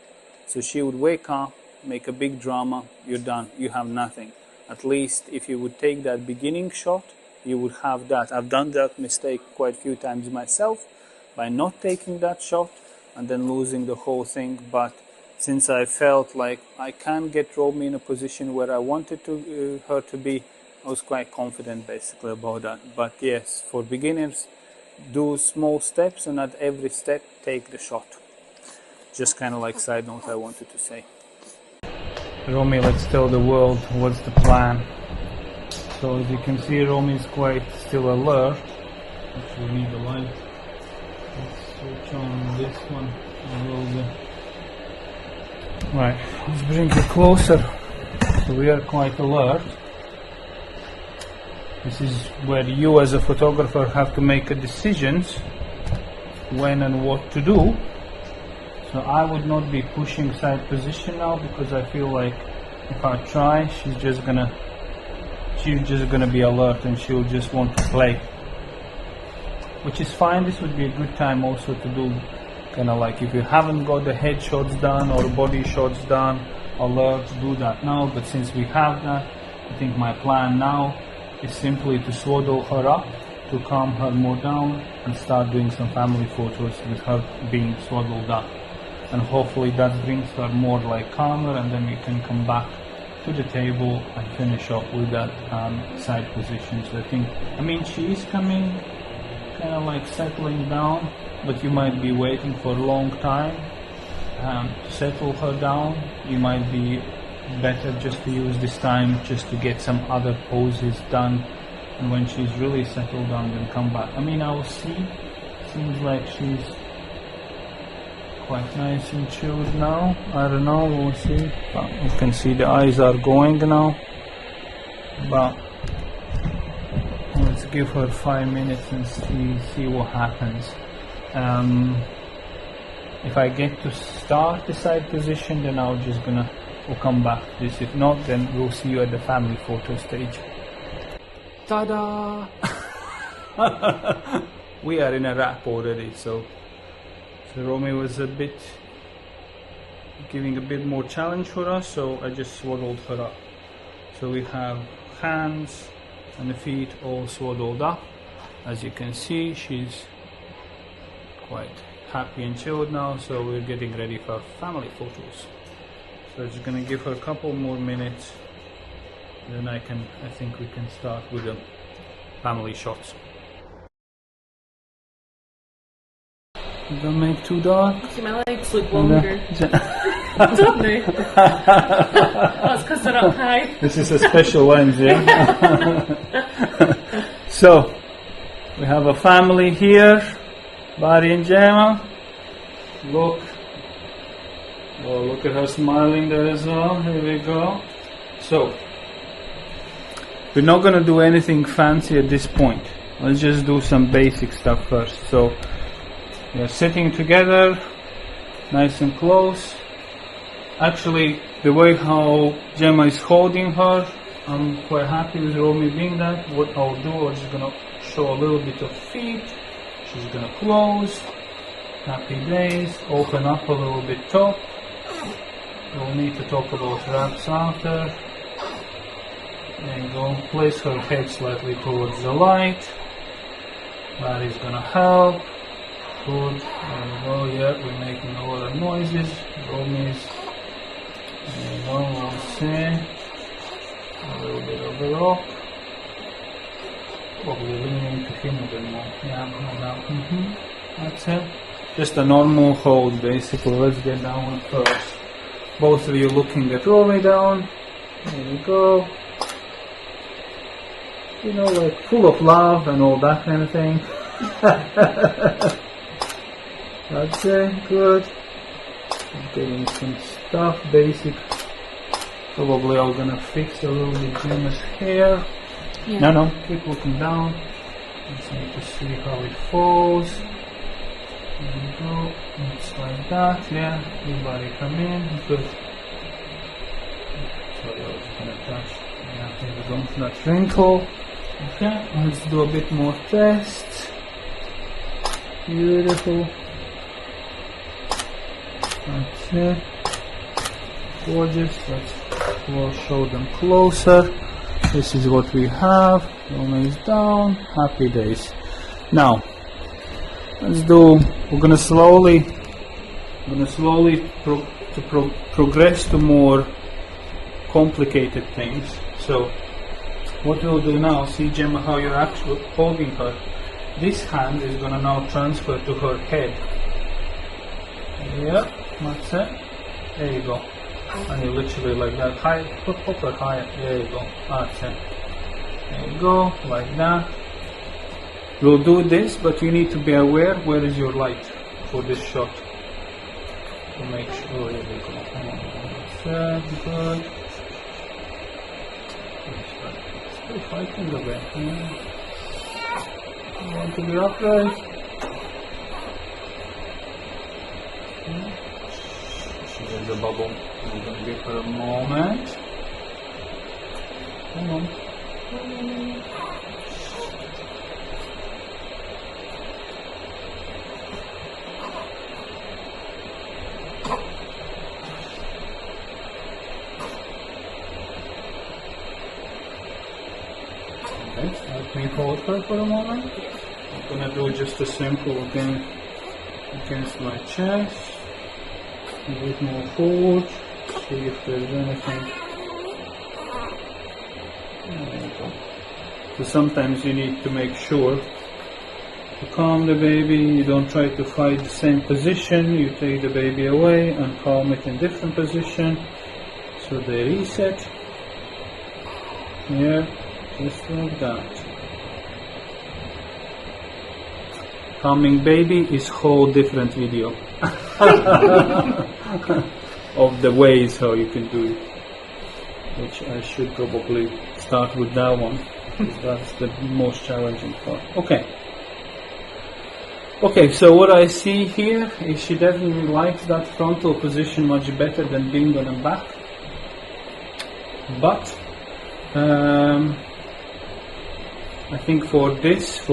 So she would wake up, make a big drama, you're done, you have nothing. At least if you would take that beginning shot, you would have that. I've done that mistake quite a few times myself by not taking that shot and then losing the whole thing. But since I felt like I can get Romy in a position where I wanted her to be, I was quite confident basically about that. But yes, for beginners, do small steps and at every step take the shot. Just kind of like side note I wanted to say. Romy, let's tell the world what's the plan. So as you can see, Romy is quite still alert. Actually, we need the light. Let's switch on this one a little bit. Right, let's bring it closer. So we are quite alert. This is where you as a photographer have to make a decisions when and what to do. So I would not be pushing side position now because I feel like if I try, she's just gonna be alert and she'll just want to play. Which is fine. This would be a good time also to do kind of like if you haven't got the head shots done or body shots done, alert, do that now. But since we have that, I think my plan now is simply to swaddle her up, to calm her more down and start doing some family photos with her being swaddled up. And hopefully that brings her more like calmer, and then we can come back to the table and finish off with that side position. So I mean she is coming kind of like settling down, but you might be waiting for a long time to settle her down. You might be better just to use this time just to get some other poses done, and when she's really settled down then come back. I mean, I'll see. Seems like she's quite nice and chilled now. I don't know, we'll see. But you can see the eyes are going now. But let's give her 5 minutes and see what happens. If I get to start the side position, then we'll come back to this. If not, then we'll see you at the family photo stage. Ta-da! We are in a wrap already, so Romy was giving a bit more challenge for us, so I just swaddled her up. So we have hands and the feet all swaddled up. As you can see, she's quite happy and chilled now, so we're getting ready for family photos. So I'm just gonna give her a couple more minutes, then I think we can start with the family shots. Don't make too dark. See, my legs look longer. Don't they? That's because they're up high. This is a special lens, yeah? So, we have a family here. Barry and Gemma. Look. Oh, look at her smiling there as well. Here we go. So, we're not going to do anything fancy at this point. Let's just do some basic stuff first. So, we are sitting together, nice and close. Actually, the way how Gemma is holding her, I'm quite happy with Romy doing that. What I'll do, I'm just gonna show a little bit of feet. She's gonna close. Happy days. Open up a little bit top. We'll need to talk about wraps after. There you go. Place her head slightly towards the light. That is gonna help. Good. There you go. Yeah, we're making a lot of noises. Romi's. There you go. We'll see. A little bit of the rock. Probably leaning to him a bit more. Yeah, now. That's it. Just a normal hold, basically. Let's get down first. Both of you looking at Romy down. There you go. You know, like full of love and all that kind of thing. That's it. Good. Getting some stuff, basic. Probably I'm gonna fix a little bit Gemma's hair. Yeah. No, keep looking down. Just need to see how it falls. There you go. It's like that. Yeah. Everybody come in. Good. Sorry, I was gonna touch. Yeah, there we go. That wrinkle. Okay. Let's do a bit more tests. Beautiful. That's it. Gorgeous. We'll show them closer. This is what we have. Roma is down. Happy days. Now, we're gonna slowly progress to more complicated things. So, what we'll do now, see Gemma how you're actually holding her. This hand is gonna now transfer to her head. Yeah, that's it. There you go. And you literally like that, high, put her higher, there you go, that's it. There you go, like that. We'll do this, but you need to be aware where is your light for this shot. To make sure, there we go. That's it, good. Still fighting a bit, You want to be upright. There's a bubble. I'm going to give her a moment. Come on. Okay, let me hold her for a moment. I'm going to do just a simple again against my chest. A bit more forward, see if there's anything. There you go. So sometimes you need to make sure to calm the baby. You don't try to fight the same position. You take the baby away and calm it in different position. So they reset. Here, just like that. Calming baby is whole different video. Of the ways how you can do it, which I should probably start with that one because that's the most challenging part. Okay, so what I see here is she definitely likes that frontal position much better than being on her back, but I think for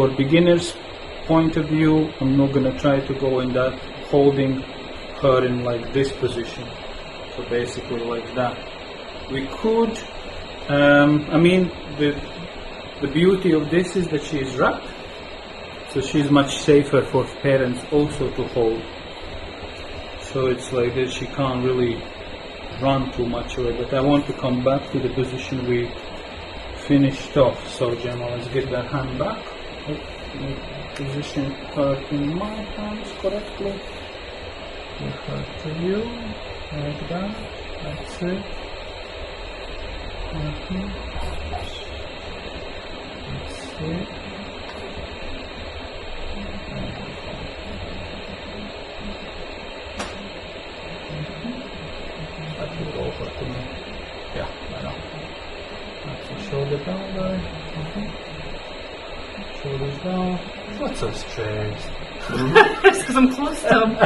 beginners point of view, I'm not going to try to go in that holding her in like this position, so basically like that. We could, I mean, the beauty of this is that she is wrapped, so she's much safer for parents also to hold. So it's like this, she can't really run too much away, but I want to come back to the position we finished off. So Gemma, let's get that hand back. Position her in my hands correctly. Give her to you, like that. That's it. That's it. That will go over to me. Yeah, I know. That's the shoulder down there. Shoulders down. Not so straight. It's because I'm close to him.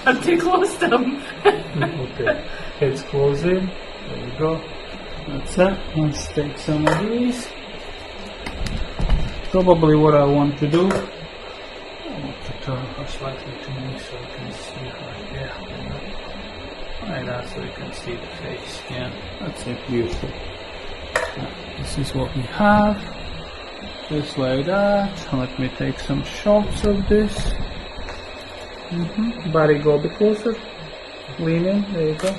I'm too close to him. Okay, heads close in. There we go. That's it. Let's take some of these. Probably what I want to do, I want to turn her slightly to me so I can see her. Yeah, like that, so you can see the face. Yeah, that's it. Beautiful. This is what we have. Just like that. Let me take some shots of this. Body, go a bit closer. Lean in. There you go.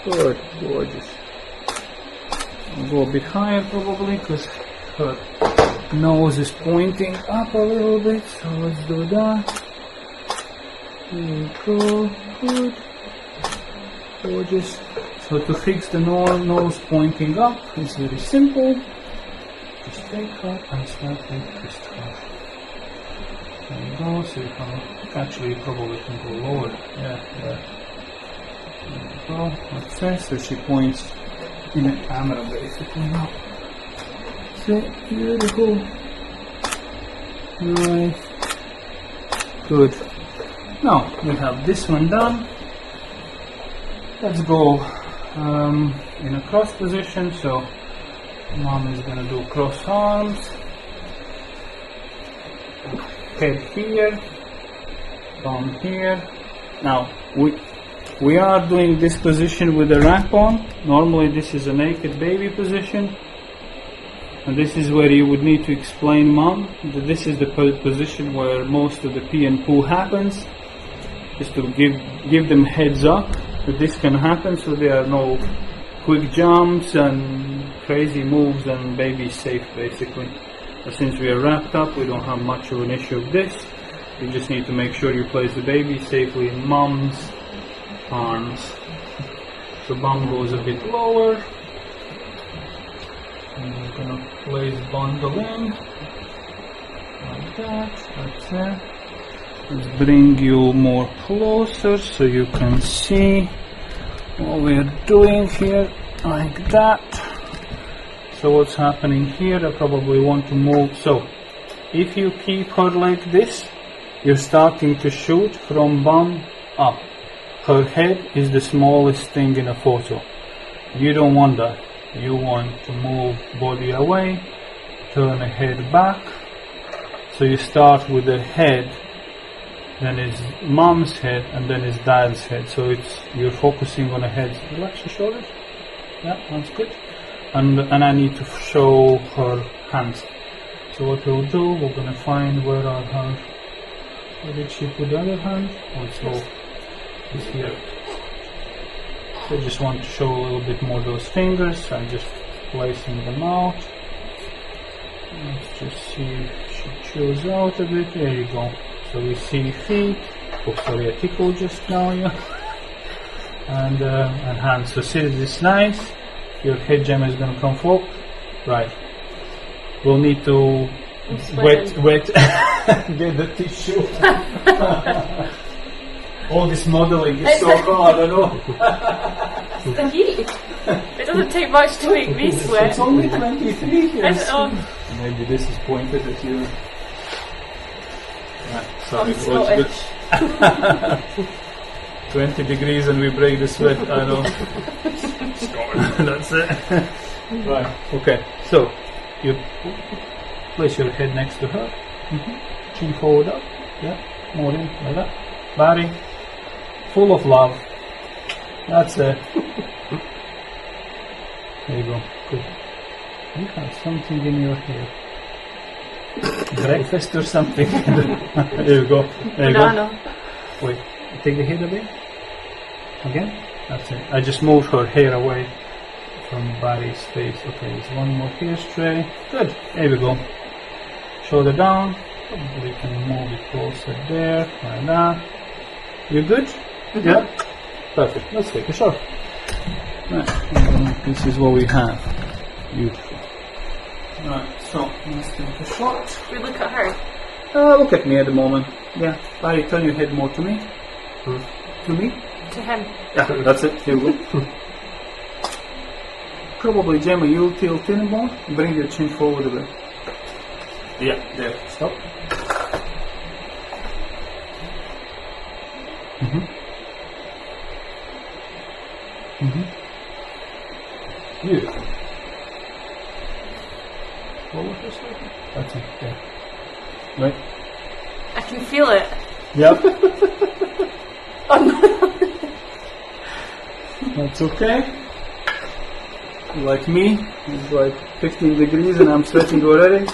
Good, gorgeous. I'll go a bit higher probably because her nose is pointing up a little bit. So let's do that. There you go. Good. Gorgeous. So to fix the nose pointing up, it's very simple. Just take her and slightly twist her. There you go. So you can actually probably can go lower. Yeah. There you go. That's it. So she points in the camera basically now. So beautiful. Nice. Good. Now we have this one done. Let's go in a cross position. So mom is going to do cross arms. Head here. Thumb here. Now we are doing this position with a wrap on. Normally this is a naked baby position. And this is where you would need to explain mom that this is the position where most of the pee and poo happens. Just to give them heads up that this can happen, so there are no quick jumps and crazy moves, and baby is safe basically. But since we are wrapped up, we don't have much of an issue with this. You just need to make sure you place the baby safely in mom's arms. So bum goes a bit lower. And we're gonna place bundle in like that. That's it. Let's bring you more closer so you can see what we're doing here, like that. So what's happening here, I probably want to move. So if you keep her like this, you're starting to shoot from bum up. Her head is the smallest thing in a photo. You don't want that. You want to move body away, turn the head back. So you start with the head, then is mom's head, and then is dad's head. So you're focusing on the head. Relax your shoulders. Yeah, that's good. And I need to show her hands. So what we'll do, we're gonna find where are her. Where did she put the other hand? Also, is here. So I just want to show a little bit more those fingers. I'm just placing them out. Let's just see if she chills out a bit. There you go. So we see feet. Oh, sorry, I tickled just now, yeah. And hands. So see, this is nice. Your head gem is going to come forward. Right. We'll need to wet get the tissue. All this modeling is so hard, I know. It's the heat. It doesn't take much to make me sweat. It's only 23 here. Maybe this is pointed at you. Right, sorry, I'm Scottish. 20 degrees and we break the sweat, I know. That's it. Right, okay. So, you place your head next to her. Chin forward up. Yeah, more in, like that. Body full of love. That's it. There you go. Good. You have something in your hair. Breakfast or something. There you go. There you go. Wait. Take the head a bit. Again. That's it. I just moved her hair away from body's face. Okay, there's one more hair stray. Good. There we go. Shoulder down. Probably can move it closer there. Like that. You good? Yeah? Perfect. Let's take a shot. Right. This is what we have. Beautiful. Right, so let's take a shot. We look at her. Look at me at the moment. Yeah. Barry, turn your head more to me. To me? To him. Yeah, that's it. Here we go. Probably, Gemma, you'll tilt in more. Bring your chin forward a bit. Yeah, there. Stop. Beautiful. Forward just like that. That's it. Yeah. Right. I can feel it. Yep. That's okay. Like me, it's like 15 degrees and I'm sweating already.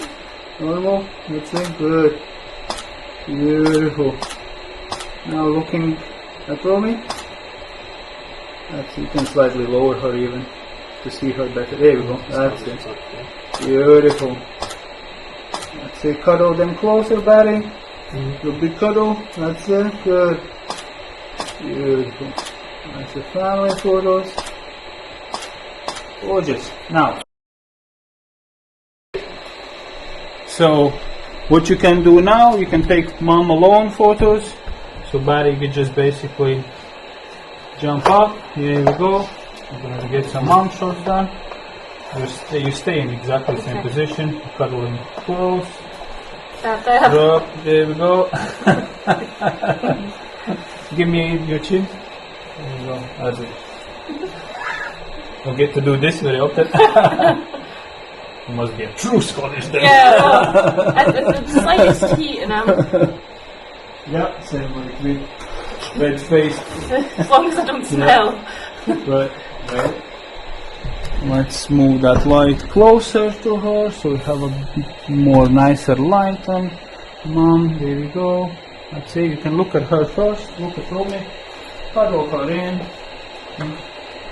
Normal. That's it. Good. Beautiful. Now looking at Romy. That's, you can slightly lower her even to see her better. There we go. That's it. Beautiful. That's it. Cuddle them closer, Barry. The big cuddle. That's it. Good. Beautiful. That's the family photos. Gorgeous. Now, so what you can do now, you can take mom alone photos. So Barry could just basically jump up. Here we go. I'm going to get some mom shots done. You stay in exactly the same position. Cuddling close. Drop. There we go. Give me your chin. There you go. That's it. Don't get to do this very often. You must be a true Scottish then. Yeah, well, at the slightest heat and yeah, same like me. Red face. as long as I don't smell. Right. Let's move that light closer to her so we have a bit more nicer light on mom. There we go. Let's see, you can look at her first. Look at Romy. Cuddle her in.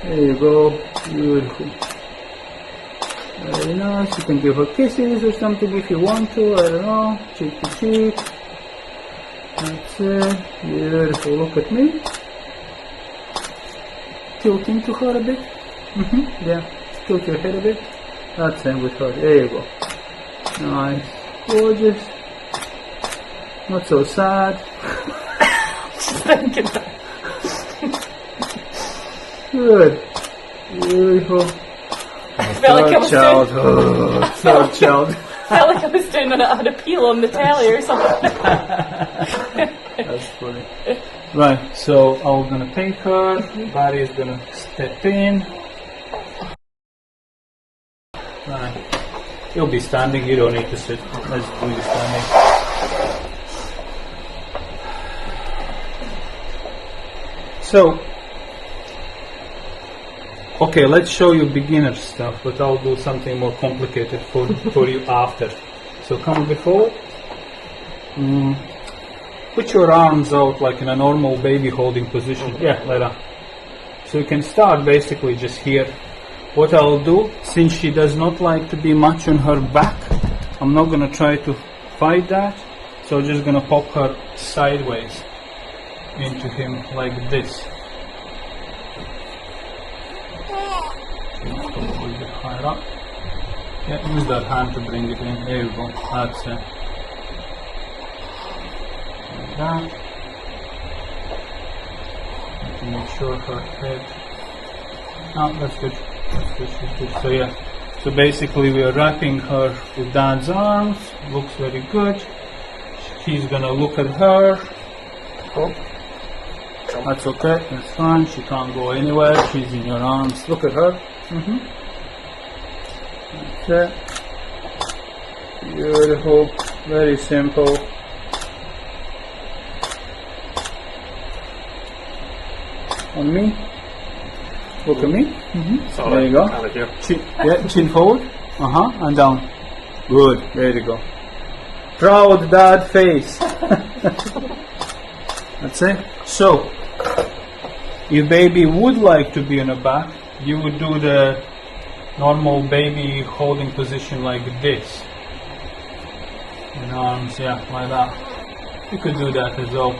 There you go. Beautiful. Very nice. You can give her kisses or something if you want to. I don't know. Cheek to cheek. That's it. Beautiful. Look at me. Tilting to her a bit. Yeah. Tilt your head a bit. That's it with her. There you go. Nice. Gorgeous. Not so sad. Just thinking that. Good. Beautiful. I felt like I was doing, Third child. felt like I was doing an appeal on the telly or something. That's funny. Right, so I'm gonna take her. Barry is gonna step in. Right. You'll be standing, you don't need to sit. Let's do the standing. So, okay, let's show you beginner stuff, but I'll do something more complicated for you after. So come a bit forward. Put your arms out like in a normal baby holding position. Yeah, like that. So you can start basically just here. What I'll do, since she does not like to be much on her back, I'm not going to try to fight that. So I'm just going to pop her sideways into him like this. A little bit higher up. Yeah, use that hand to bring it in. There you go. That's it. Like that. To make sure her head. Oh, that's good. That's good. That's good. So yeah. So basically, we are wrapping her with Dad's arms. Looks very good. He's gonna look at her. Oh. That's okay. That's fine. She can't go anywhere. She's in your arms. Look at her. That's it. Beautiful. Very simple. On me. Look at me. There you go. Chin, yeah, chin forward. And down. Good. There you go. Proud dad face. That's it. So, if baby would like to be on the back, you would do the normal baby holding position like this. And arms, yeah, like that. You could do that as well.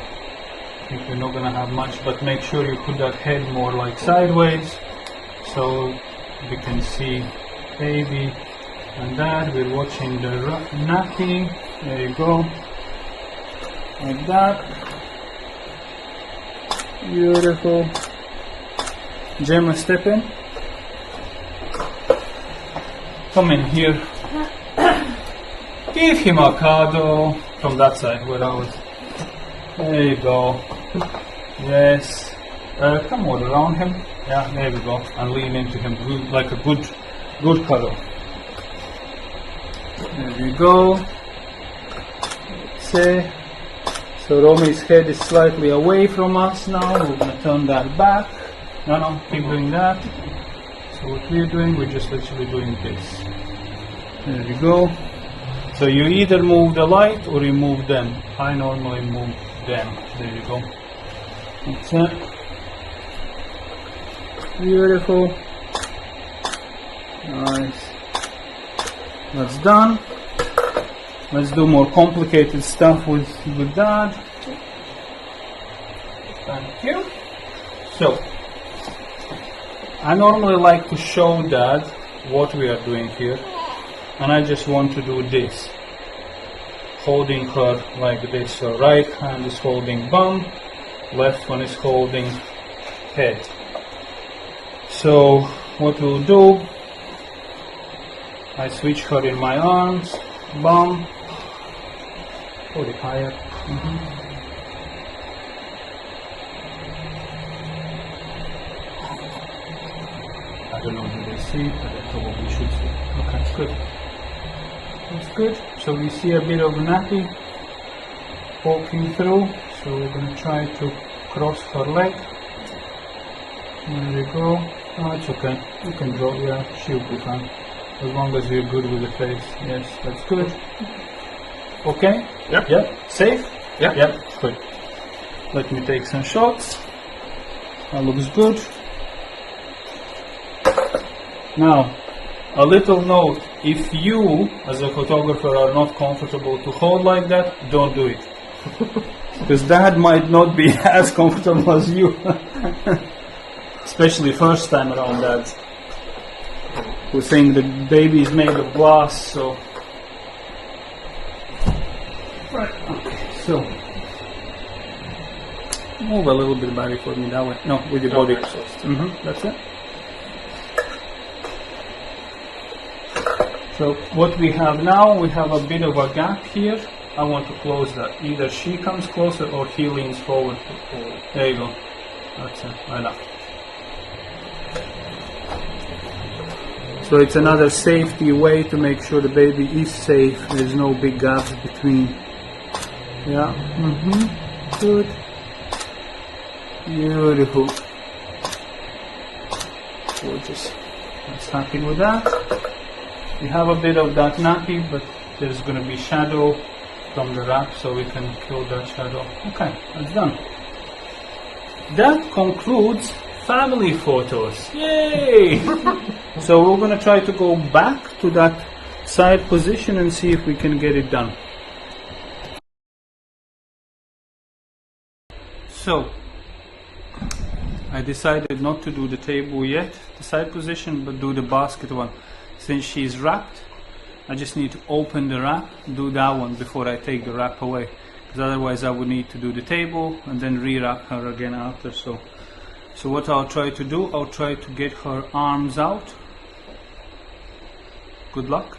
If you're not gonna have much, but make sure you put that head more like sideways, so you can see baby and dad. We're watching the nappy. There you go, like that. Beautiful. Gemma, step in. Come in here. Give him a cuddle from that side where I was. There you go. Yes. Come all around him. Yeah, there we go. And lean into him like a good cuddle. There we go. See. So Romy's head is slightly away from us now. We're going to turn that back. No, keep doing that. So what we're doing, we're just literally doing this. There we go. So you either move the light or you move them. I normally move them. There you go. That's it. Beautiful. Nice. That's done. Let's do more complicated stuff with that. Thank you. So, I normally like to show Dad what we are doing here, and I just want to do this, holding her like this. So right hand is holding bum, left one is holding head. So what we'll do, I switch her in my arms, bum, hold it higher. I don't know if they see it, but I probably should see it. Okay, good. That's good. So we see a bit of nappy poking through. So we're going to try to cross her leg. There we go. Oh, it's okay. You can draw. Yeah, she'll be fine. As long as you're good with the face. Yes, that's good. Okay? Yep. Yep. Safe? Yep. Yep. Good. Let me take some shots. That looks good. Now, a little note, if you, as a photographer, are not comfortable to hold like that, don't do it. Because Dad might not be as comfortable as you. Especially first time around Dad. Who's saying the baby is made of glass, so... Right, okay, so... Move a little bit body for me that way. No, with your body. That's it. So what we have now, we have a bit of a gap here. I want to close that. Either she comes closer or he leans forward. There you go. That's it, right now. So it's another safety way to make sure the baby is safe. There's no big gaps between. Yeah. Good. Beautiful. Gorgeous. That's happy with that. We have a bit of that nappy, but there's going to be shadow from the wrap, so we can kill that shadow. Okay, that's done. That concludes family photos. Yay! So we're going to try to go back to that side position and see if we can get it done. So, I decided not to do the table yet, the side position, but do the basket one. Since she's wrapped, I just need to open the wrap, do that one before I take the wrap away. Because otherwise I would need to do the table and then re-wrap her again after. So what I'll try to do, I'll try to get her arms out. Good luck.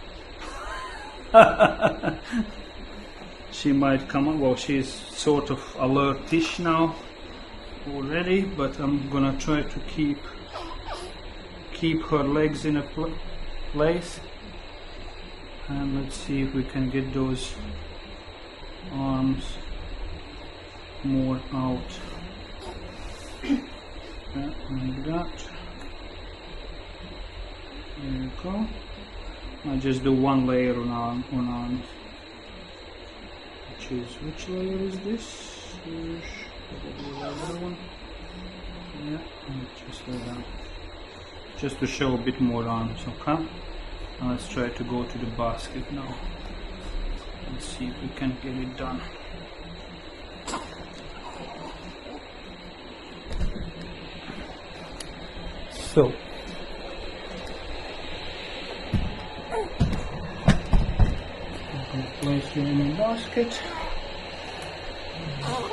She might come up, well, she's sort of alert-ish now already, but I'm gonna try to keep her legs in a place, and let's see if we can get those arms more out. Like that. There you go. I'll just do one layer on arms. Which layer is this? Probably the other one. Yeah, just like that. Just to show a bit more arms, okay? Now let's try to go to the basket now. Let's see if we can get it done. So, I'm going to place you in the basket.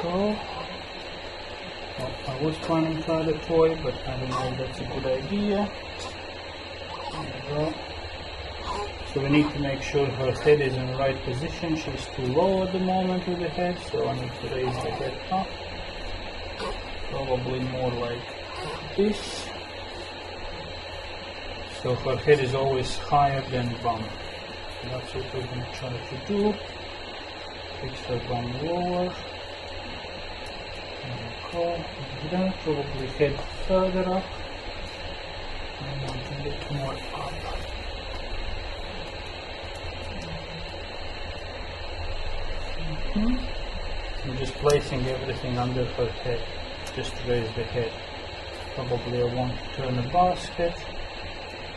So, well, I was planning to try the toy, but I don't know if that's a good idea. There we go. So we need to make sure her head is in the right position. She's too low at the moment with the head, so I need to raise the head up. Probably more like this. So her head is always higher than bum. So that's what we're going to try to do. Fix her bum lower. There we go. Like that. Probably head further up. I want a bit more up. I'm just placing everything under her head, just to raise the head. Probably I want to turn the basket,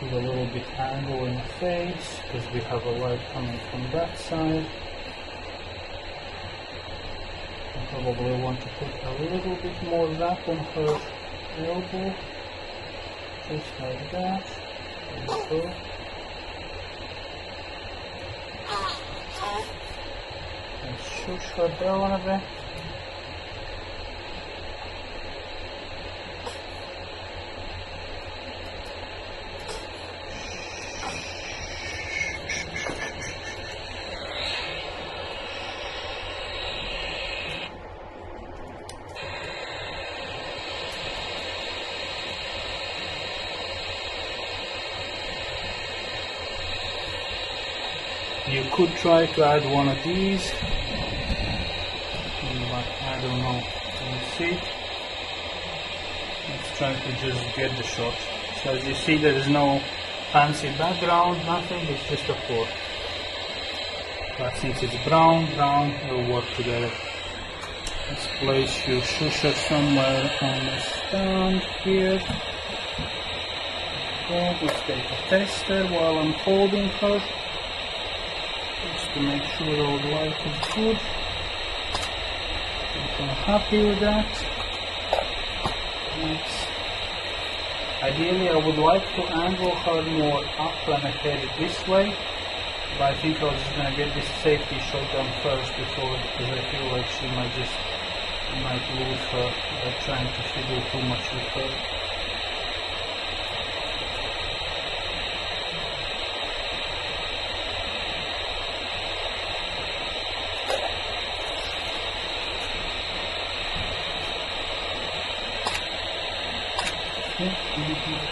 give a little bit angle in the face, because we have a light coming from that side. I probably want to put a little bit more wrap on her elbow, just like that. There we go. Shush her down a bit. You could try to add one of these, but I don't know. We'll see. Let's try to just get the shot. So as you see, there is no fancy background, nothing, it's just a pour. But since it's brown, it'll work together. Let's place your shusher somewhere on the stand here. Okay, let's take a tester while I'm holding her, just to make sure all the light is good. If I'm happy with that, ideally I would like to angle her more up and head it this way, but I think I was just going to get this safety shot done first before, because I feel like she might lose her by trying to fiddle too much with her.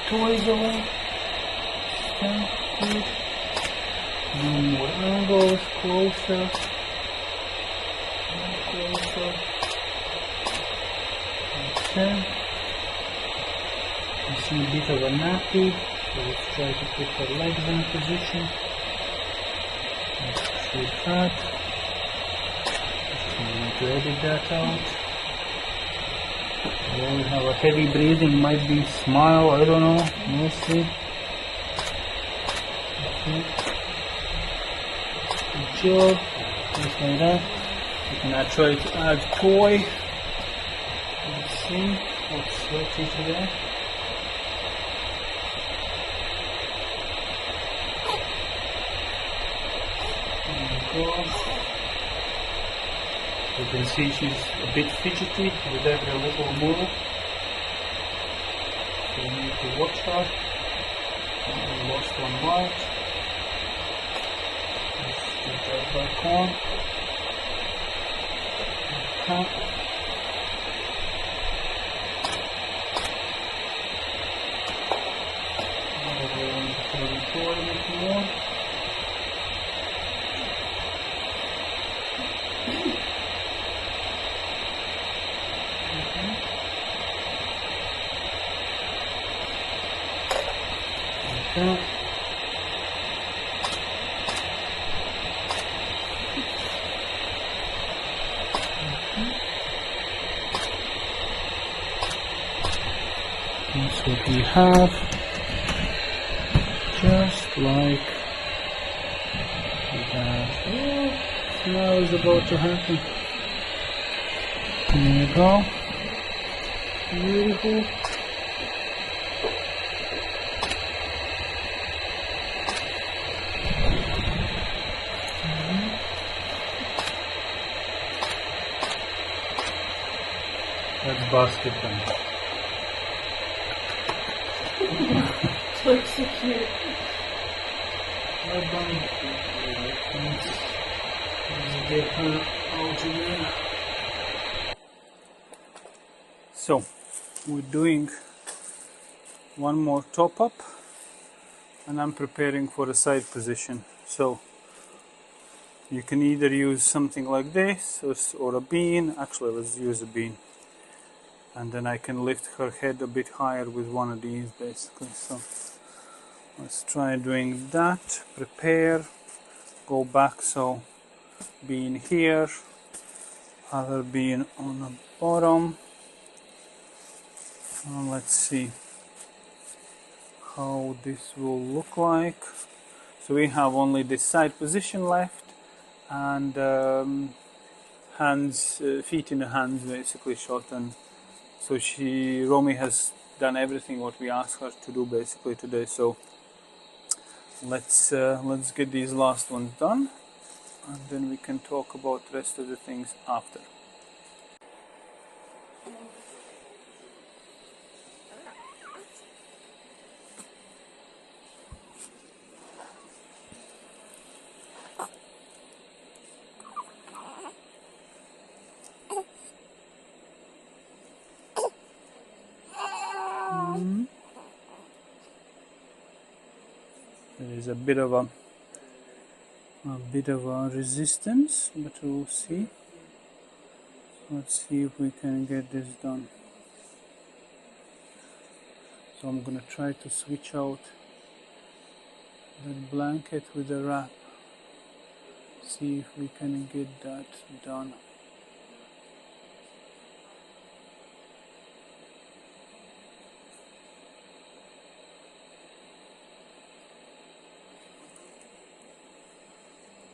Toys away. Stand good. No more angles, closer. Closer. Okay. I see a bit of a nappy, so let's try to put her legs in position. Let's shoot that. I need to edit that out. Then we have a heavy breathing, might be smile, I don't know, mostly. Okay. Good job, just like that. You can try to add toy. Let's see what's sweaty today. There we go. You can see she's a bit fidgety with every little move, so you need to watch her. We lost one light. Let's get that back on. Okay. Now we're going to turn it forward a bit more. Okay. That's what we have, just like that. Oh, now is about to happen. There you go. Beautiful. That's basket time. Looks so cute. Get her out again. So we're doing one more top up, and I'm preparing for a side position. So you can either use something like this or a bean. Actually, let's use a bean, and then I can lift her head a bit higher with one of these basically. So let's try doing that. Prepare, go back. So bean here, other bean on the bottom. Let's see how this will look like. So we have only this side position left, and hands, feet in the hands basically shot. And so Romy has done everything what we asked her to do basically today. So let's get these last ones done, and then we can talk about the rest of the things after. There is a bit of a resistance, but we'll see. Let's see if we can get this done. So I'm gonna try to switch out that blanket with the wrap. See if we can get that done.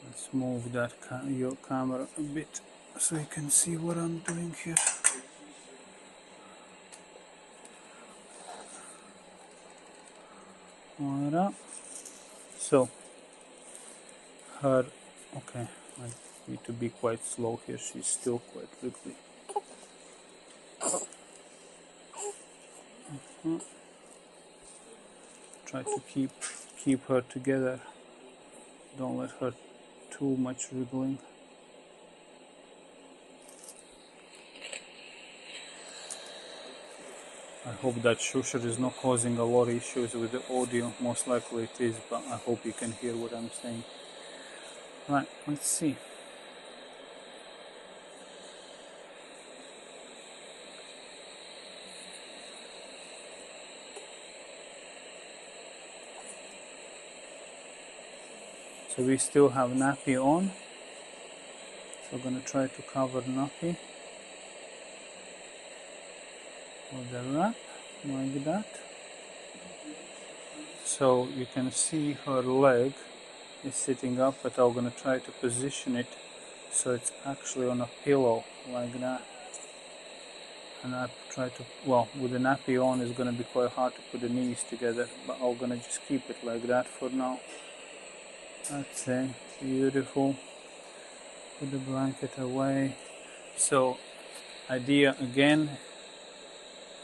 Let's move that your camera a bit so you can see what I'm doing here. Voilà. So her, okay, I need to be quite slow here. She's still quite wiggly. Try to keep her together. Don't let her too much wriggling. I hope that shusher is not causing a lot of issues with the audio. Most likely it is, but I hope you can hear what I'm saying. Right, let's see. So we still have nappy on. So I'm going to try to cover nappy with the wrap, like that. So you can see her leg is sitting up, but I'm going to try to position it so it's actually on a pillow, like that. And I try to, well, with the nappy on it's going to be quite hard to put the knees together, but I'm going to just keep it like that for now. That's it, beautiful. Put the blanket away. So idea again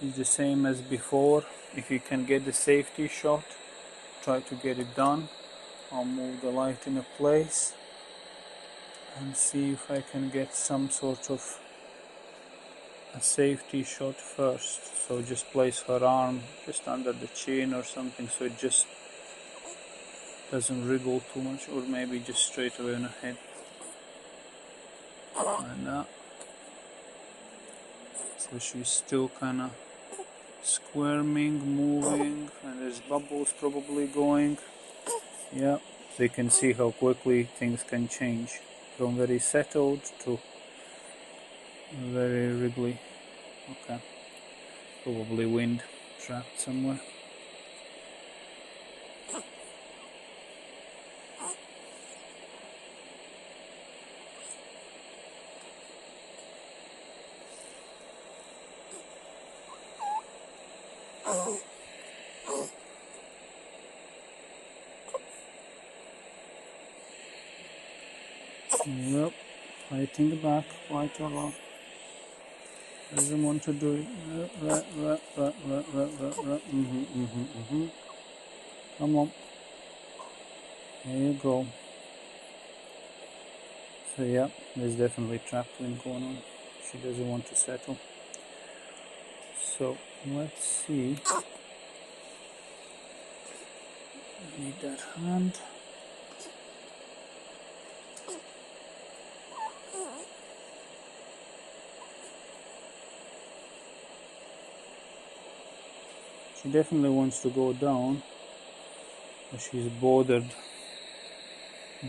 is the same as before. If you can get the safety shot, try to get it done. I'll move the light in a place and see if I can get some sort of a safety shot first. So just place her arm just under the chin or something, so it just doesn't wriggle too much, or maybe just straight away on her head. Like that. So she's still kind of squirming, moving, and there's bubbles probably going. Yeah, so you can see how quickly things can change from very settled to very wriggly. Okay, probably wind trapped somewhere. Yep, fighting back quite a lot. Doesn't want to do it. Come on. There you go. So yeah, there's definitely trapline going on. She doesn't want to settle. So let's see. I need that hand. She definitely wants to go down, but she's bothered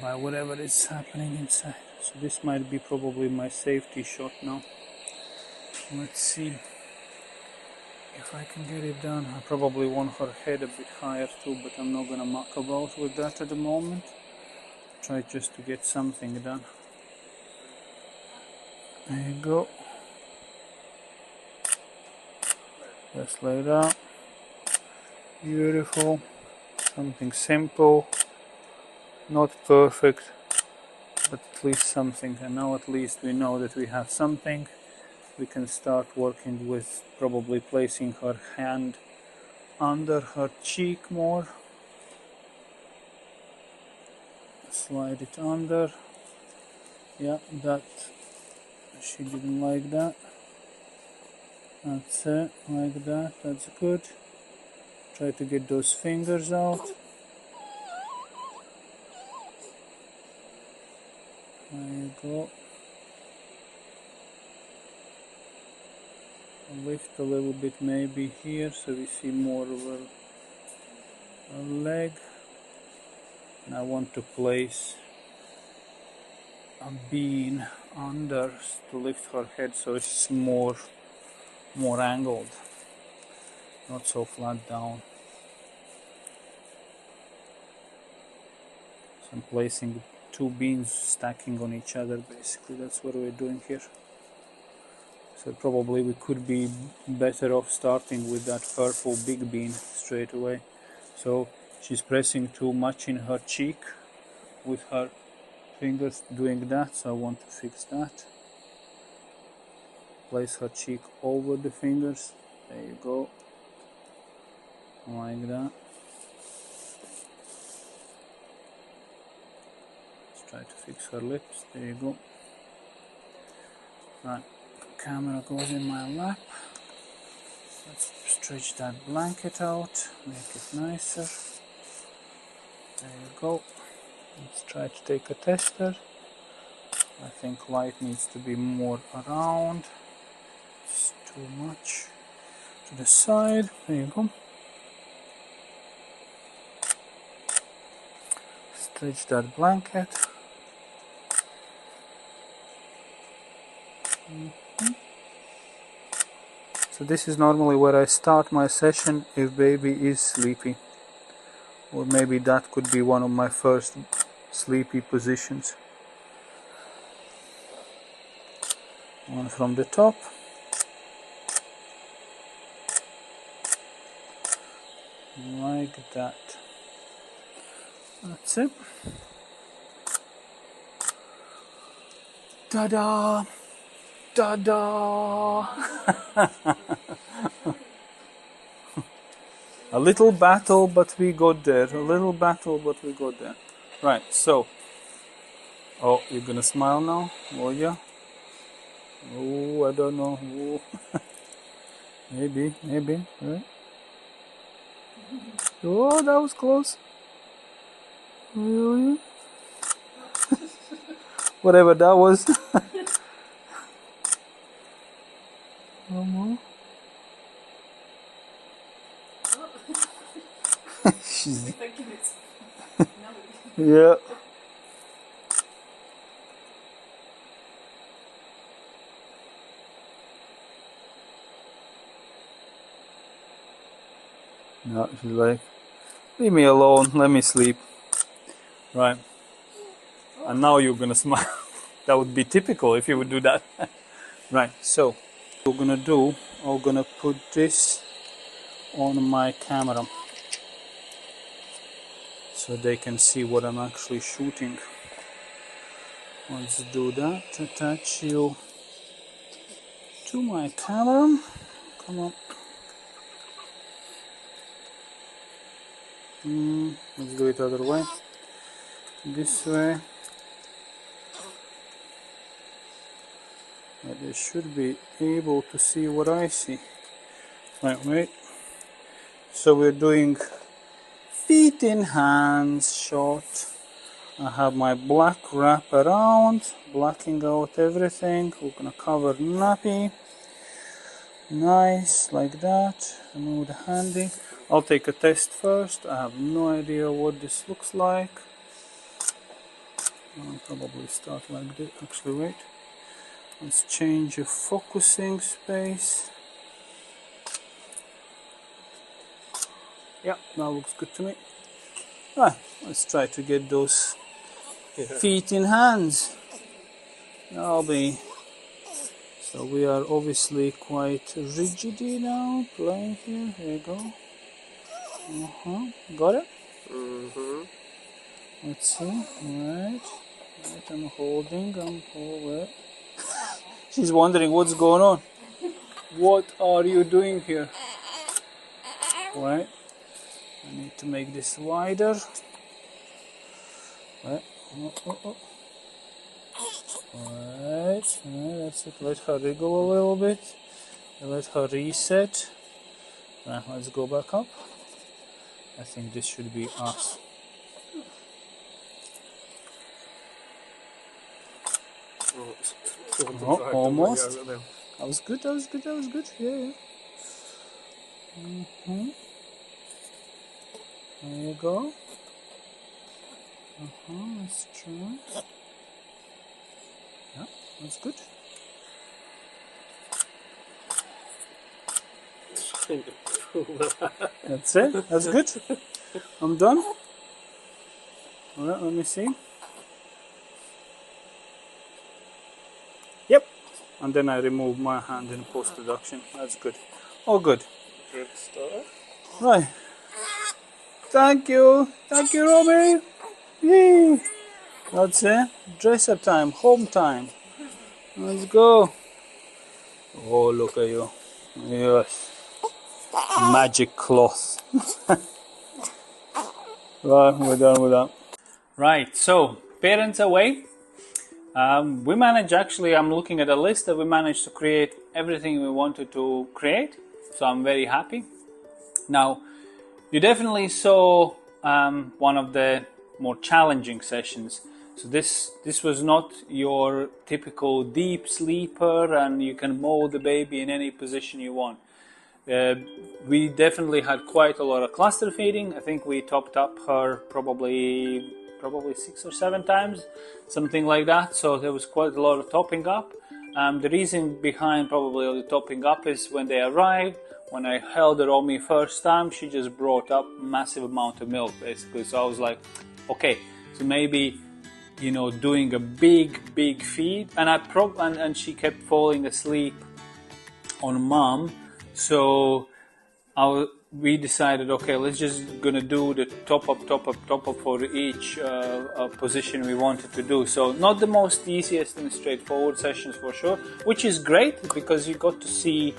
by whatever is happening inside. So this might be probably my safety shot now. Let's see if I can get it done. I probably want her head a bit higher too, but I'm not gonna muck about with that at the moment. Try just to get something done. There you go. Just like that. Beautiful. Something simple. Not perfect, but at least something. And now at least we know that we have something. We can start working with probably placing her hand under her cheek more. Slide it under. Yeah, that she didn't like that. That's it, like that. That's good. Try to get those fingers out. There you go. Lift a little bit maybe here so we see more of a leg. And I want to place a bean under to lift her head so it's more angled, not so flat down. So I'm placing two beans stacking on each other, basically. That's what we're doing here. So probably we could be better off starting with that purple big bean straight away. So she's pressing too much in her cheek with her fingers doing that, so I want to fix that. Place her cheek over the fingers. There you go. Like that. Let's try to fix her lips. There you go. Right. Camera goes in my lap. Let's stretch that blanket out, make it nicer. There you go. Let's try to take a tester. I think light needs to be more around. It's too much to the side. There you go. Stretch that blanket. So this is normally where I start my session if baby is sleepy, or maybe that could be one of my first sleepy positions. One from the top. Like that. That's it. Ta-da! Ta-da! A little battle, but we got there. A little battle, but we got there. Right, so. Oh, you're gonna smile now? Oh, yeah? Oh, I don't know. Oh. Maybe, right? Oh, that was close. Really? Whatever that was. She's... yeah. No, she's like, leave me alone, let me sleep. Right. And now you're gonna smile. That would be typical if you would do that. Right, so what we're gonna do, I'm gonna put this on my camera so they can see what I'm actually shooting. Let's do that. Attach you to my camera. Come on. Let's do it the other way. this way. But they should be able to see what I see. Right, wait. So we're doing feet in hands shot. I have my black wrap around, blacking out everything. We're gonna cover nappy. Nice, like that. Remove the handy. I'll take a test first. I have no idea what this looks like. I'll probably start like this. Actually, wait. Let's change the focusing space. Yeah, that looks good to me. Right, let's try to get those feet in hands. That'll be. So we are obviously quite rigid now, playing here. Here you go. Got it? Let's see. Right, I'm holding. She's wondering what's going on. What are you doing here? Right. I need to make this wider. Right. Right. That's it. Let her wriggle a little bit. Let her reset. Right, let's go back up. I think this should be us. Oh, almost. That was good. Yeah. There you go. Let's try. Yeah, that's good. That's it. That's good. I'm done. Alright, let me see. Yep. And then I remove my hand in post-production. That's good. All good. Good stuff. Right. Thank you, Romy. Yay. That's it. Dress up time, home time. Let's go. Oh, look at you. Yes. Magic cloth. Right, we're done with that. Right, so parents away. We managed, actually, I'm looking at a list that we managed to create everything we wanted to create. So I'm very happy. Now, you definitely saw one of the more challenging sessions. So this was not your typical deep sleeper and you can mold the baby in any position you want. We definitely had quite a lot of cluster feeding. I think we topped up her probably 6 or 7 times, something like that. So there was quite a lot of topping up. The reason behind probably the topping up is when they arrived, when I held her on me first time, she just brought up massive amount of milk basically. So I was like, okay, so maybe, you know, doing a big feed, and and she kept falling asleep on mom. So we decided, okay, let's just gonna do the top up for each position we wanted to do. So not the most easiest and straightforward sessions for sure, which is great because you got to see,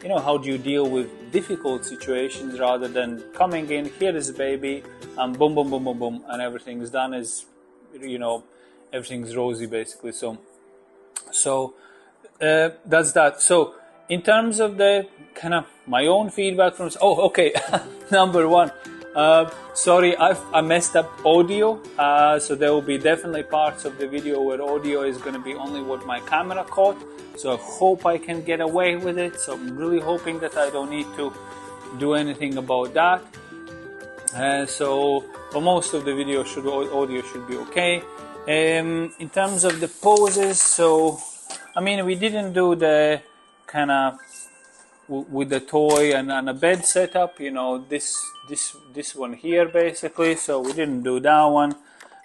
you know, how do you deal with difficult situations rather than coming in, here is the baby, and boom, and everything's done, is, you know, everything's rosy basically. So that's that. So in terms of the kind of my own feedback from, number one, sorry, I messed up audio, so there will be definitely parts of the video where audio is going to be only what my camera caught. So I hope I can get away with it. So I'm really hoping that I don't need to do anything about that. So for most of the video, audio should be okay. In terms of the poses, so I mean, we didn't do the kind of with the toy and a bed setup, you know, this one here basically. So we didn't do that one.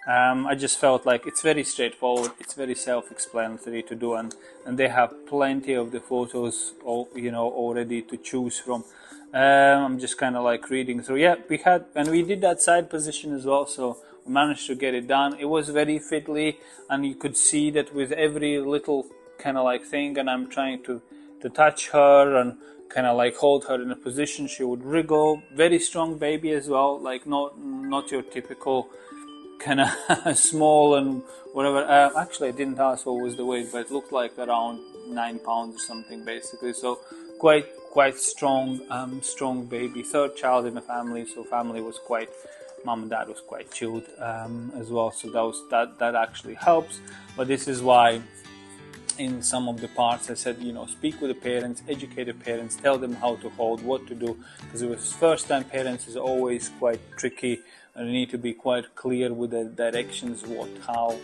I just felt like it's very straightforward, it's very self-explanatory to do, and they have plenty of the photos, you know, already to choose from. I'm just kind of like reading through. Yeah, we did that side position as well, so we managed to get it done. It was very fiddly, and you could see that with every little kind of like thing, and I'm trying to touch her and kind of like hold her in a position, she would wriggle. Very strong baby as well, like not your typical kind of small and whatever. Actually, I didn't ask what was the weight, but it looked like around 9 pounds or something, basically. So quite strong baby. Third child in the family, so family was quite. Mom and dad was quite chilled as well. So that actually helps. But this is why, in some of the parts, I said, speak with the parents, educate the parents, tell them how to hold, what to do, because it was first-time parents is always quite tricky, and you need to be quite clear with the directions, how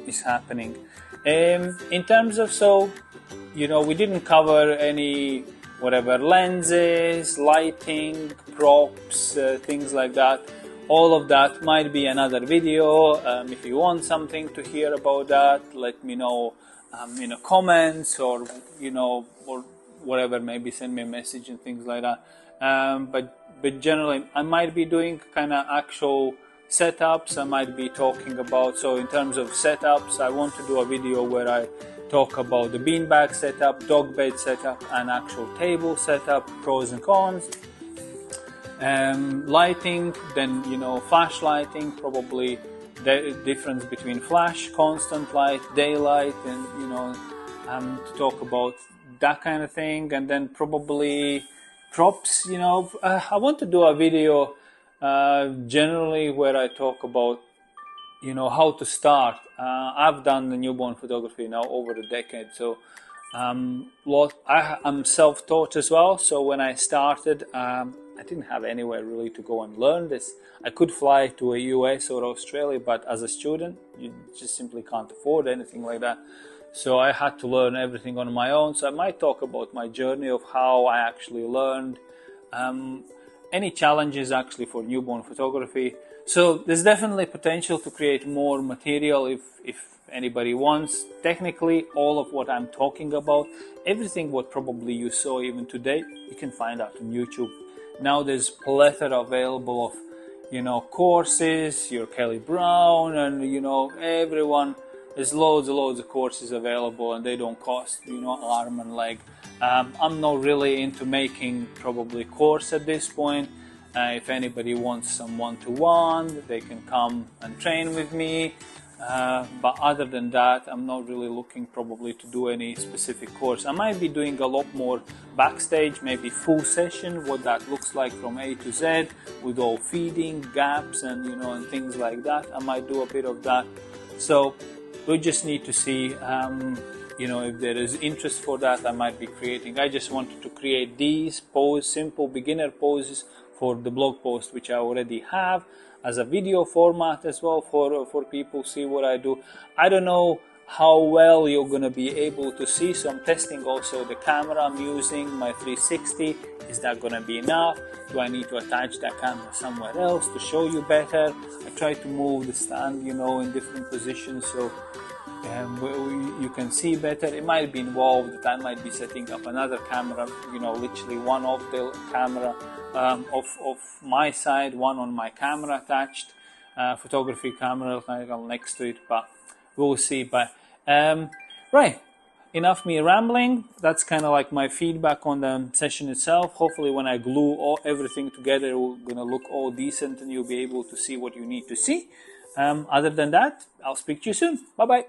is happening. In terms of, we didn't cover any lenses, lighting, props, things like that. All of that might be another video. If you want something to hear about that, let me know in the comments, or or whatever. Maybe send me a message and things like that. But generally, I might be doing kind of actual setups. I might be talking about. So in terms of setups, I want to do a video where I talk about the beanbag setup, dog bed setup, and actual table setup, pros and cons. Lighting, then flash lighting, probably the difference between flash, constant light, daylight, and to talk about that kind of thing. And then probably props. I want to do a video generally where I talk about how to start. I've done the newborn photography now over a decade, so I'm self-taught as well. So when I started, I didn't have anywhere really to go and learn this. I could fly to a US or Australia, but as a student, you just simply can't afford anything like that. So I had to learn everything on my own. So I might talk about my journey of how I actually learned, any challenges actually for newborn photography. So there's definitely potential to create more material if anybody wants. Technically, all of what I'm talking about, everything what probably you saw even today, you can find out on YouTube. Now there's plethora available of, courses, your Kelly Brown, and, everyone. There's loads of courses available, and they don't cost, arm and leg. I'm not really into making probably course at this point. If anybody wants some one-to-one, they can come and train with me. But other than that, I'm not really looking probably to do any specific course. I might be doing a lot more backstage, maybe full session, what that looks like from A to Z, with all feeding, gaps, and and things like that. I might do a bit of that. So we just need to see, if there is interest for that. I might be creating. I just wanted to create these simple beginner poses for the blog post, which I already have, as a video format as well for people see what I do. I don't know how well you're going to be able to see, so I'm testing also the camera I'm using, my 360. Is that going to be enough? Do I need to attach that camera somewhere else to show you better? I try to move the stand, in different positions so you can see better. It might be involved that I might be setting up another camera, literally one off the camera of my side, one on my camera attached, photography camera next to it, but we'll see. But right, enough me rambling. That's kind of like my feedback on the session itself. Hopefully when I glue everything together, it's going to look all decent and you'll be able to see what you need to see. Other than that, I'll speak to you soon. Bye bye.